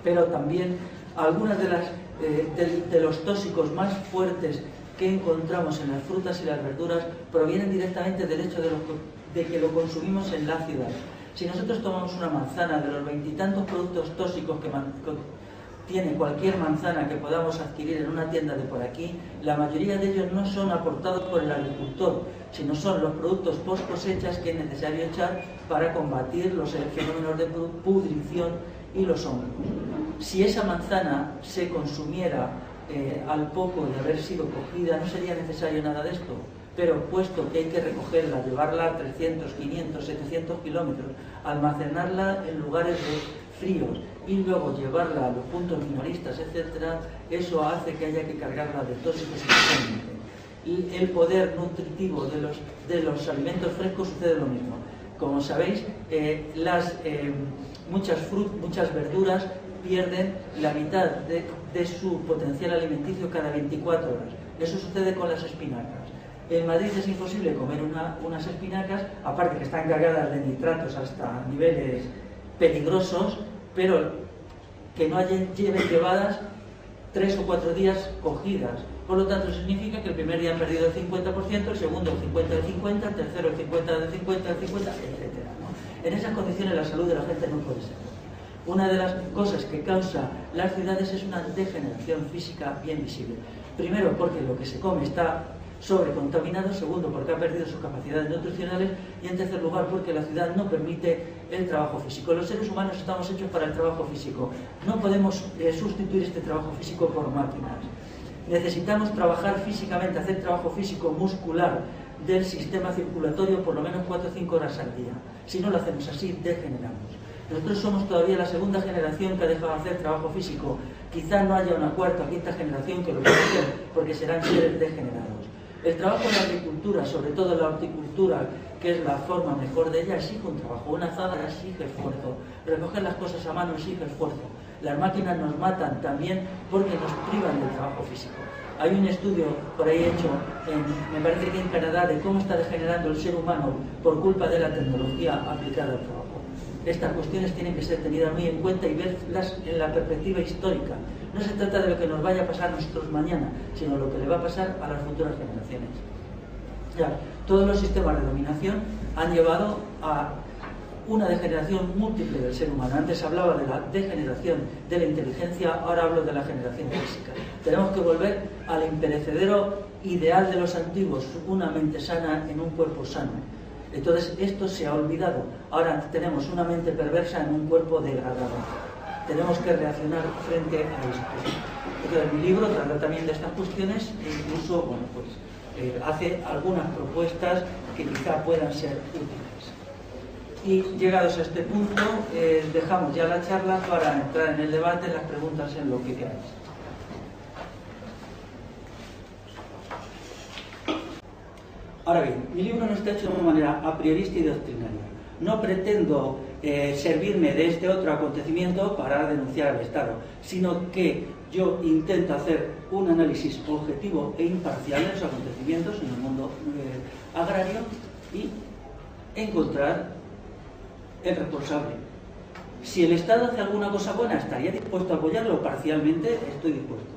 Pero también algunas de los tóxicos más fuertes que encontramos en las frutas y las verduras provienen directamente del hecho de que lo consumimos en la ciudad. Si nosotros tomamos una manzana, de los 20 y tantos productos tóxicos que tiene cualquier manzana que podamos adquirir en una tienda de por aquí, la mayoría de ellos no son aportados por el agricultor, sino son los productos post cosechas que es necesario echar para combatir los fenómenos de pudrición y los hongos. Si esa manzana se consumiera al poco de haber sido cogida, no sería necesario nada de esto. Pero puesto que hay que recogerla, llevarla a 300, 500, 700 kilómetros, almacenarla en lugares fríos y luego llevarla a los puntos minoristas, etc., eso hace que haya que cargarla de tóxicos especialmente. Y el poder nutritivo de los alimentos frescos sucede lo mismo. Como sabéis, muchas verduras pierden la mitad de su potencial alimenticio cada 24 horas. Eso sucede con las espinacas. En Madrid es imposible comer unas espinacas, aparte que están cargadas de nitratos hasta niveles peligrosos, pero que no lleven llevadas 3 o 4 días cogidas. Por lo tanto, significa que el primer día han perdido el 50%, el segundo el 50 del 50, el tercero el 50 del 50, el 50, etc., ¿no? En esas condiciones la salud de la gente no puede ser. Una de las cosas que causa las ciudades es una degeneración física bien visible. Primero, porque lo que se come está sobrecontaminado. Segundo, porque ha perdido sus capacidades nutricionales. Y en tercer lugar, porque la ciudad no permite el trabajo físico. Los seres humanos estamos hechos para el trabajo físico. No podemos sustituir este trabajo físico por máquinas. Necesitamos trabajar físicamente, hacer trabajo físico muscular del sistema circulatorio por lo menos 4 o 5 horas al día. Si no lo hacemos así, degeneramos. Nosotros somos todavía la segunda generación que ha dejado de hacer trabajo físico. Quizá no haya una cuarta o quinta generación que lo pueda hacer, porque serán seres degenerados. El trabajo en la agricultura, sobre todo la horticultura, que es la forma mejor de ella, exige un trabajo. Una azada exige esfuerzo. Recoger las cosas a mano exige esfuerzo. Las máquinas nos matan también porque nos privan del trabajo físico. Hay un estudio por ahí hecho, me parece que en Canadá, de cómo está degenerando el ser humano por culpa de la tecnología aplicada al trabajo. Estas cuestiones tienen que ser tenidas muy en cuenta y verlas en la perspectiva histórica. No se trata de lo que nos vaya a pasar a nosotros mañana, sino lo que le va a pasar a las futuras generaciones. Ya, todos los sistemas de dominación han llevado a una degeneración múltiple del ser humano. Antes hablaba de la degeneración de la inteligencia, ahora hablo de la generación física. Tenemos que volver al imperecedero ideal de los antiguos, una mente sana en un cuerpo sano. Entonces esto se ha olvidado. Ahora tenemos una mente perversa en un cuerpo degradado. Tenemos que reaccionar frente a esto. Entonces mi libro trata también de estas cuestiones e incluso hace algunas propuestas que quizá puedan ser útiles. Y llegados a este punto, dejamos ya la charla para entrar en el debate, en las preguntas, en lo que queráis. Ahora bien, mi libro no está hecho de una manera a priorista y doctrinaria. No pretendo servirme de este otro acontecimiento para denunciar al Estado, sino que yo intento hacer un análisis objetivo e imparcial de los acontecimientos en el mundo agrario y encontrar el responsable. Si el Estado hace alguna cosa buena, estaría dispuesto a apoyarlo parcialmente, estoy dispuesto.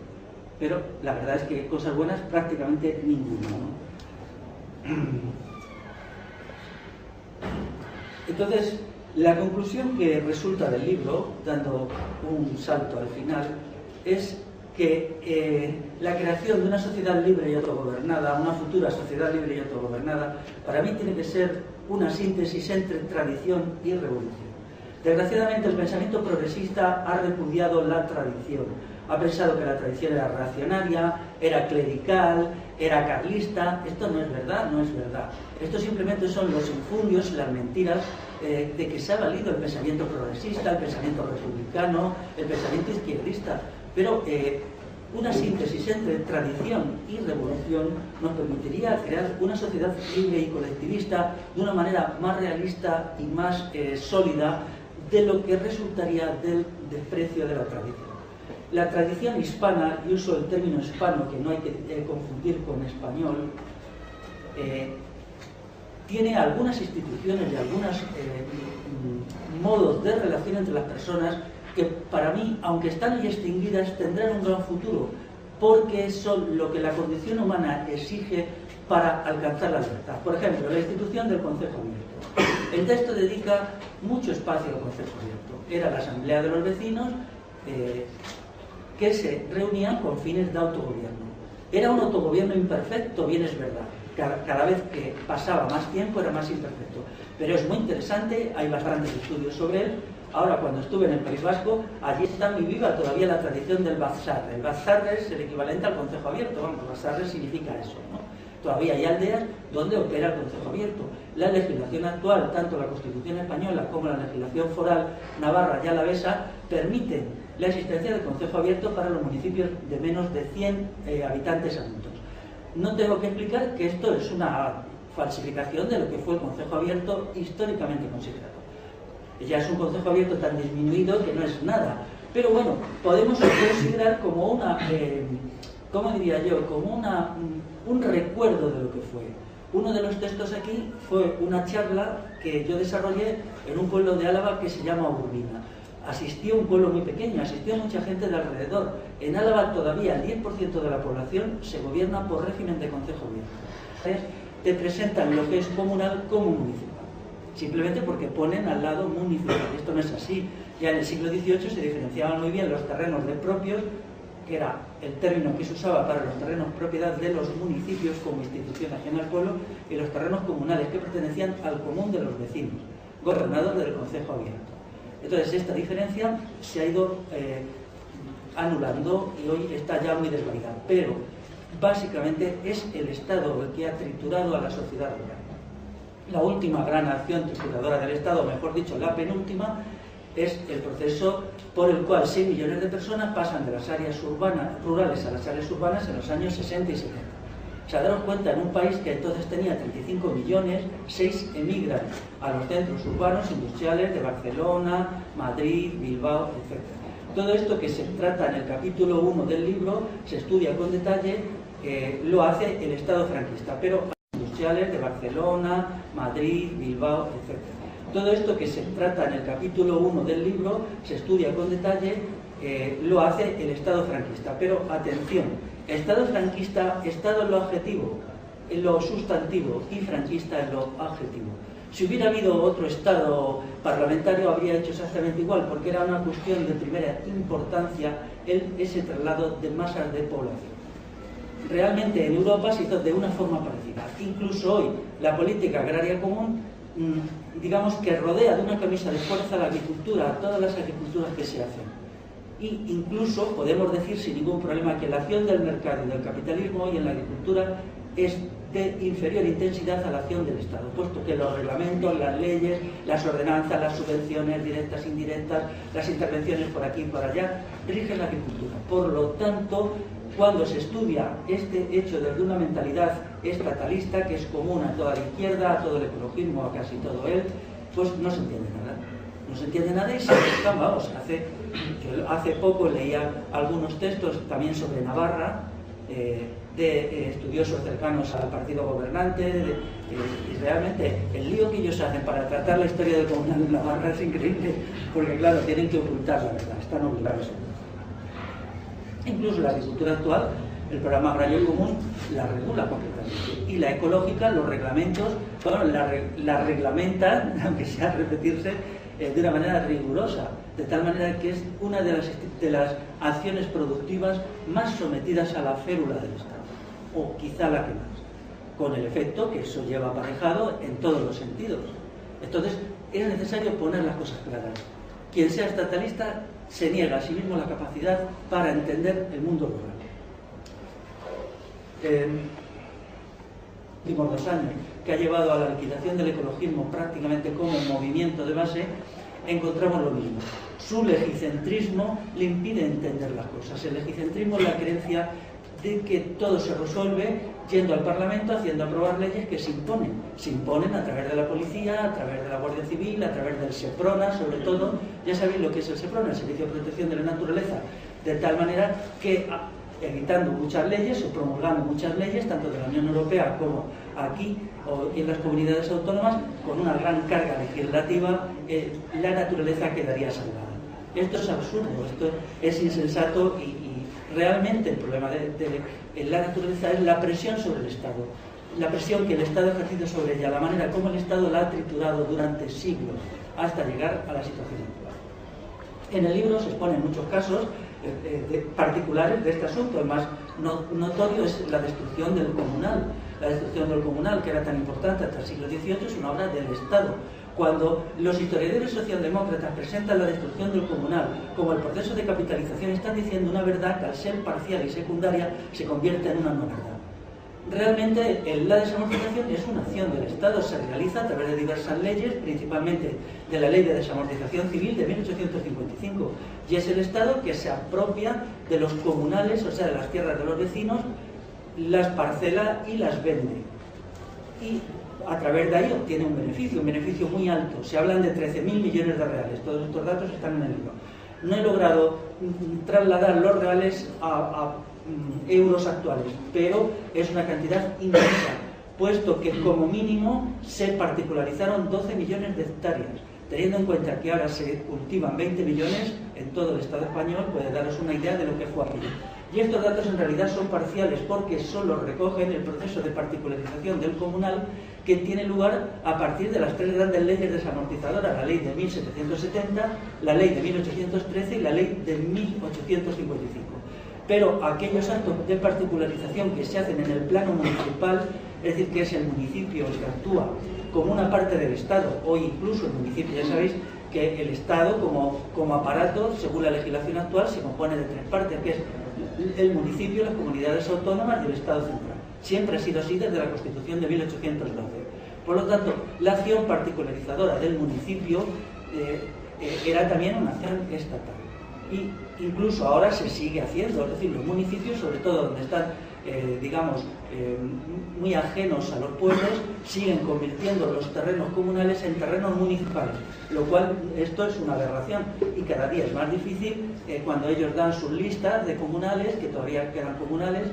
Pero la verdad es que cosas buenas prácticamente ninguna, ¿no? Entonces, la conclusión que resulta del libro, dando un salto al final, es que la creación de una sociedad libre y autogobernada, una futura sociedad libre y autogobernada, para mí tiene que ser una síntesis entre tradición y revolución. Desgraciadamente el pensamiento progresista ha repudiado la tradición, ha pensado que la tradición era reaccionaria, era clerical, era carlista. Esto no es verdad, no es verdad. Esto simplemente son los infundios, las mentiras de que se ha valido el pensamiento progresista, el pensamiento republicano, el pensamiento izquierdista. Pero una síntesis entre tradición y revolución nos permitiría crear una sociedad libre y colectivista de una manera más realista y más sólida de lo que resultaría del desprecio de la tradición. La tradición hispana, y uso el término hispano que no hay que confundir con español, tiene algunas instituciones y algunos modos de relación entre las personas que para mí, aunque están ya extinguidas, tendrán un gran futuro, porque son lo que la condición humana exige para alcanzar la libertad. Por ejemplo, la institución del Concejo Abierto. El texto dedica mucho espacio al Concejo Abierto. Era la asamblea de los vecinos que se reunían con fines de autogobierno. Era un autogobierno imperfecto, bien es verdad. Cada vez que pasaba más tiempo era más imperfecto. Pero es muy interesante, hay bastantes estudios sobre él. Ahora, cuando estuve en el País Vasco, allí está muy viva todavía la tradición del Batzarre. El Batzarre es el equivalente al Concejo Abierto. Vamos, Batzarre significa eso, ¿no? Todavía hay aldeas donde opera el Concejo Abierto. La legislación actual, tanto la Constitución española como la legislación foral navarra y alavesa, permiten la existencia del Concejo Abierto para los municipios de menos de 100 habitantes adultos. No tengo que explicar que esto es una falsificación de lo que fue el Concejo Abierto históricamente considerado. Ya es un Concejo Abierto tan disminuido que no es nada. Pero bueno, podemos considerar como una, ¿cómo diría yo? Como un recuerdo de lo que fue. Uno de los textos aquí fue una charla que yo desarrollé en un pueblo de Álava que se llama Urbina. Asistió un pueblo muy pequeño, asistió mucha gente de alrededor. En Álava todavía el 10% de la población se gobierna por régimen de Concejo Abierto. Te presentan lo que es comunal como municipal, simplemente porque ponen al lado municipal. Esto no es así. Ya en el siglo XVIII se diferenciaban muy bien los terrenos de propios, que era el término que se usaba para los terrenos propiedad de los municipios como institución ajena al pueblo, y los terrenos comunales que pertenecían al común de los vecinos, gobernados del Concejo Abierto. Entonces esta diferencia se ha ido anulando y hoy está ya muy desvalidada, pero básicamente es el Estado el que ha triturado a la sociedad rural. La última gran acción trituradora del Estado, mejor dicho, la penúltima, es el proceso por el cual 6 millones de personas pasan de las áreas rurales a las áreas urbanas en los años 60 y 70. O sea, daros cuenta, en un país que entonces tenía 35 millones, 6 emigran a los centros urbanos industriales de Barcelona, Madrid, Bilbao, etc. Todo esto que se trata en el capítulo 1 del libro, se estudia con detalle, lo hace el Estado franquista, pero industriales de Barcelona, Madrid, Bilbao, etc. Todo esto que se trata en el capítulo 1 del libro, se estudia con detalle, lo hace el Estado franquista. Pero atención, Estado franquista, Estado en lo adjetivo, en lo sustantivo, y franquista en lo adjetivo. Si hubiera habido otro Estado parlamentario habría hecho exactamente igual, porque era una cuestión de primera importancia ese traslado de masas de población. Realmente en Europa se hizo de una forma parecida. Incluso hoy la política agraria común, digamos que rodea de una camisa de fuerza la agricultura, todas las agriculturas que se hacen. Y incluso podemos decir sin ningún problema que la acción del mercado y del capitalismo hoy en la agricultura es de inferior intensidad a la acción del Estado, puesto que los reglamentos, las leyes, las ordenanzas, las subvenciones directas, indirectas, las intervenciones por aquí y por allá, rigen la agricultura. Por lo tanto, cuando se estudia este hecho desde una mentalidad estatalista, que es común a toda la izquierda, a todo el ecologismo, a casi todo él, pues no se entiende nada. No se entiende nada y se buscan, vamos, yo hace poco leía algunos textos también sobre Navarra, de estudiosos cercanos al partido gobernante, y realmente el lío que ellos hacen para tratar la historia del comunal de Navarra es increíble, porque claro, tienen que ocultar la verdad, están obligados a ocultar. Incluso la agricultura actual, el programa agrario común la regula completamente, y la ecológica, los reglamentos, bueno, la reglamentan, aunque sea repetirse, de una manera rigurosa, de tal manera que es una de las acciones productivas más sometidas a la férula del Estado, o quizá la que más, con el efecto que eso lleva aparejado en todos los sentidos. Entonces, es necesario poner las cosas claras. Quien sea estatalista se niega a sí mismo la capacidad para entender el mundo rural. Últimos 2 años, que ha llevado a la liquidación del ecologismo prácticamente como movimiento de base, encontramos lo mismo. Su legicentrismo le impide entender las cosas. El legicentrismo es la creencia de que todo se resuelve yendo al Parlamento, haciendo aprobar leyes que se imponen a través de la policía, a través de la Guardia Civil, a través del SEPRONA, sobre todo. Ya sabéis lo que es el SEPRONA, el Servicio de Protección de la Naturaleza, de tal manera que, evitando muchas leyes o promulgando muchas leyes, tanto de la Unión Europea como aquí o en las comunidades autónomas, con una gran carga legislativa, la naturaleza quedaría salvada. Esto es absurdo, esto es insensato y realmente el problema de la naturaleza es la presión sobre el Estado, la presión que el Estado ha ejercido sobre ella, la manera como el Estado la ha triturado durante siglos hasta llegar a la situación actual. En el libro se exponen muchos casos particulares de este asunto. El más notorio es la destrucción del comunal. La destrucción del comunal, que era tan importante hasta el siglo XVIII, es una obra del Estado. Cuando los historiadores socialdemócratas presentan la destrucción del comunal como el proceso de capitalización, están diciendo una verdad que, al ser parcial y secundaria, se convierte en una no verdad. Realmente la desamortización es una acción del Estado, se realiza a través de diversas leyes, principalmente de la Ley de Desamortización Civil de 1855, y es el Estado que se apropia de los comunales, o sea, de las tierras de los vecinos, las parcela y las vende. Y a través de ahí obtiene un beneficio muy alto. Se hablan de 13.000 millones de reales, todos estos datos están en el libro. No he logrado trasladar los reales a euros actuales, pero es una cantidad inmensa, puesto que como mínimo se particularizaron 12 millones de hectáreas. Teniendo en cuenta que ahora se cultivan 20 millones en todo el Estado español, puede daros una idea de lo que fue aquello. Y estos datos en realidad son parciales, porque solo recogen el proceso de particularización del comunal que tiene lugar a partir de las 3 grandes leyes desamortizadoras: la ley de 1770, la ley de 1813 y la ley de 1855. Pero aquellos actos de particularización que se hacen en el plano municipal, es decir, que es el municipio el que actúa como una parte del Estado, o incluso el municipio, ya sabéis que el Estado como aparato, según la legislación actual, se compone de 3 partes, que es el municipio, las comunidades autónomas y el Estado central. Siempre ha sido así desde la Constitución de 1812. Por lo tanto, la acción particularizadora del municipio era también una acción estatal. Y incluso ahora se sigue haciendo, es decir, los municipios, sobre todo donde están, muy ajenos a los pueblos, siguen convirtiendo los terrenos comunales en terrenos municipales, lo cual esto es una aberración, y cada día es más difícil cuando ellos dan sus listas de comunales, que todavía quedan comunales,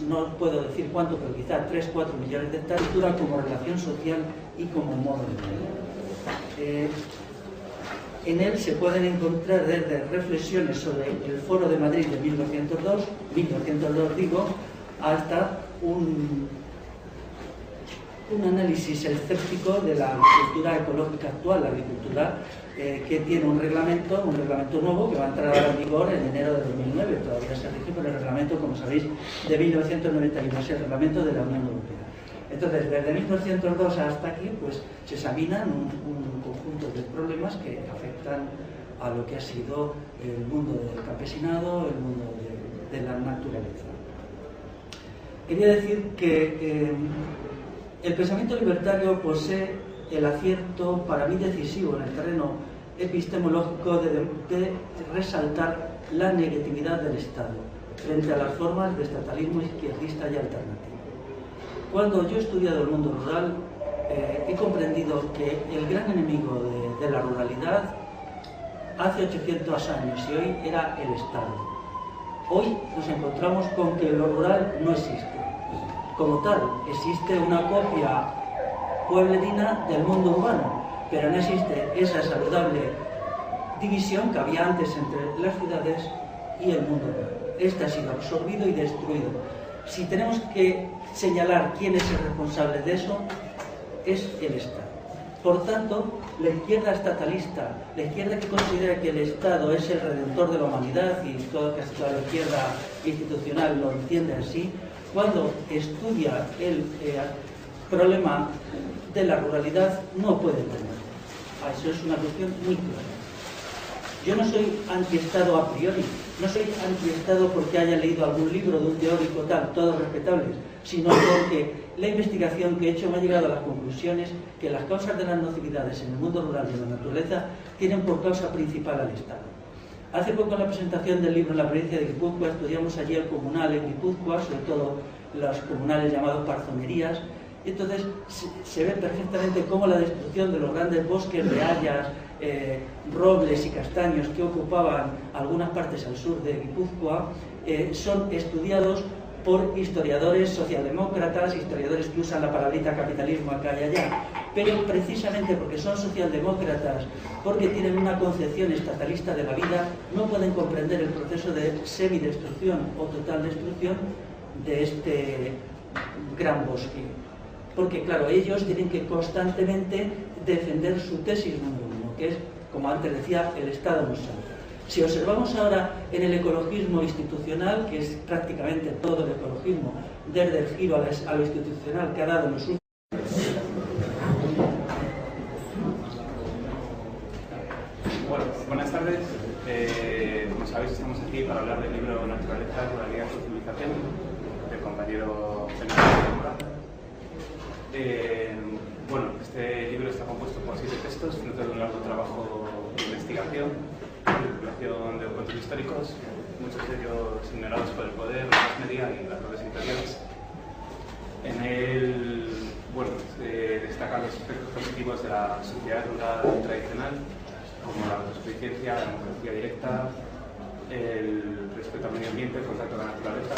no puedo decir cuánto, pero quizá 3-4 millones de hectáreas como relación social y como modo de vida. En él se pueden encontrar desde reflexiones sobre el Foro de Madrid de 1902 hasta un análisis escéptico de la agricultura ecológica actual, la agricultura que tiene un reglamento nuevo que va a entrar en vigor en enero de 2009, todavía se rige por el reglamento, como sabéis, de 1991, es el reglamento de la Unión Europea. Entonces, desde 1902 hasta aquí, pues se examinan un conjunto de problemas que afectan a lo que ha sido el mundo del campesinado, el mundo de la naturaleza. Quería decir que el pensamiento libertario posee el acierto, para mí decisivo en el terreno epistemológico, de resaltar la negatividad del Estado frente a las formas de estatalismo izquierdista y alternativo. Cuando yo he estudiado el mundo rural, he comprendido que el gran enemigo de la ruralidad hace 800 años y hoy era el Estado. Hoy nos encontramos con que lo rural no existe. Como tal, existe una copia pueblerina del mundo urbano, pero no existe esa saludable división que había antes entre las ciudades y el mundo rural. Este ha sido absorbido y destruido. Si tenemos que señalar quién es el responsable de eso, es el Estado. Por tanto, la izquierda estatalista, la izquierda que considera que el Estado es el redentor de la humanidad, y casi toda la izquierda institucional lo entiende así, cuando estudia el problema de la ruralidad no puede entenderlo. Eso es una cuestión muy clara. Yo no soy antiestado a priori, no soy antiestado porque haya leído algún libro de un teórico tal, todos respetables, sino porque la investigación que he hecho me ha llegado a las conclusiones que las causas de las nocividades en el mundo rural y en la naturaleza tienen por causa principal al Estado. Hace poco en la presentación del libro en la provincia de Guipúzcoa estudiamos allí el comunal en Guipúzcoa, sobre todo los comunales llamados parzonerías. Entonces se ve perfectamente cómo la destrucción de los grandes bosques de hayas, robles y castaños que ocupaban algunas partes al sur de Guipúzcoa son estudiados por historiadores socialdemócratas, historiadores que usan la palabrita capitalismo acá y allá, pero precisamente porque son socialdemócratas, porque tienen una concepción estatalista de la vida, no pueden comprender el proceso de semidestrucción o total destrucción de este gran bosque. Porque, claro, ellos tienen que constantemente defender su tesis número uno, que es, como antes decía, el Estado no salva. Si observamos ahora en el ecologismo institucional, que es prácticamente todo el ecologismo, desde el giro a lo institucional que ha dado en los últimos... Bueno, buenas tardes. Como sabéis, estamos aquí para hablar del libro Naturaleza, Ruralidad y Civilización, del compañero Fernando Mora. Bueno, este libro está compuesto por 7 textos, fruto de un largo trabajo de investigación, de vinculación de documentos históricos, muchos de ellos ignorados por el poder, la media y las redes interiores. En él, bueno, se destacan los aspectos positivos de la sociedad rural tradicional, como la autosuficiencia, la democracia directa, el respeto al medio ambiente, el contacto con la naturaleza.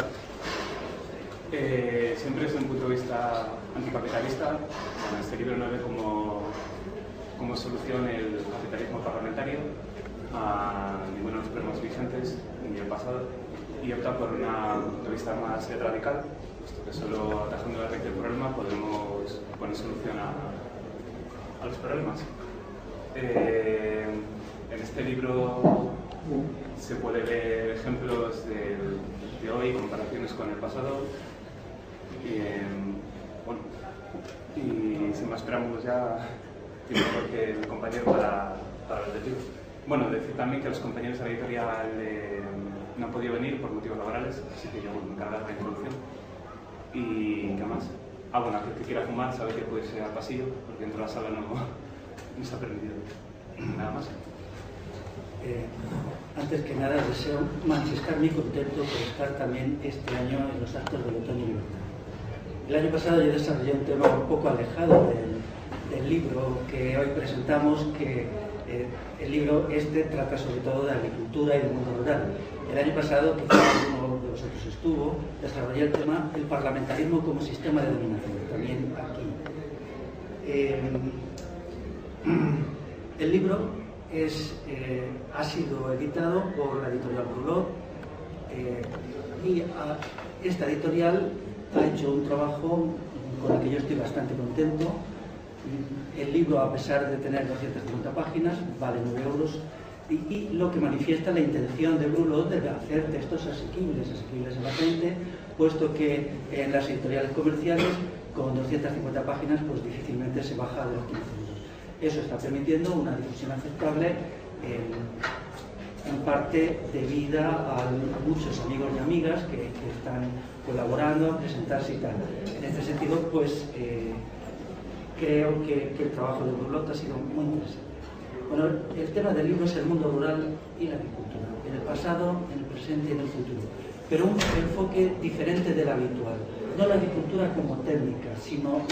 Siempre desde un punto de vista anticapitalista. Bueno, este libro no ve como solución el capitalismo parlamentario a ninguno de los problemas vigentes ni el pasado, y opta por una punto de vista más radical, puesto que solo atajando la raíz del problema podemos poner solución a los problemas. En este libro se puede ver ejemplos de hoy, comparaciones con el pasado. Bueno, y sin más preámbulos ya tiene mejor que el compañero para hablar del libro. Bueno, decir también que los compañeros de la editorial no han podido venir por motivos laborales, así que yo me encargaré de la introducción. ¿Y qué más? Bueno, aquel que quiera fumar sabe que puede ser al pasillo, porque dentro de la sala no está permitido. Nada más. Antes que nada deseo manifestar mi contento por estar también este año en los actos del Otoño Libertad. El año pasado yo desarrollé un tema un poco alejado del libro que hoy presentamos, que el libro trata sobre todo de agricultura y del mundo rural. El año pasado, quizás uno de vosotros estuvo, desarrollé el tema del parlamentarismo como sistema de dominación, también aquí. El libro ha sido editado por la editorial Brulot y esta editorial ha hecho un trabajo con el que yo estoy bastante contento. El libro, a pesar de tener 250 páginas, vale 9 euros y lo que manifiesta la intención de Brulot de hacer textos asequibles a la gente, puesto que en las editoriales comerciales con 250 páginas pues difícilmente se baja de los 15 euros. Eso está permitiendo una difusión aceptable en parte debida a muchos amigos y amigas que están colaborando a presentarse y tal. En este sentido, pues creo que el trabajo de Brulot ha sido muy interesante. Bueno, el tema del libro es el mundo rural y la agricultura, en el pasado, en el presente y en el futuro, pero un enfoque diferente del habitual. No la agricultura como técnica, sino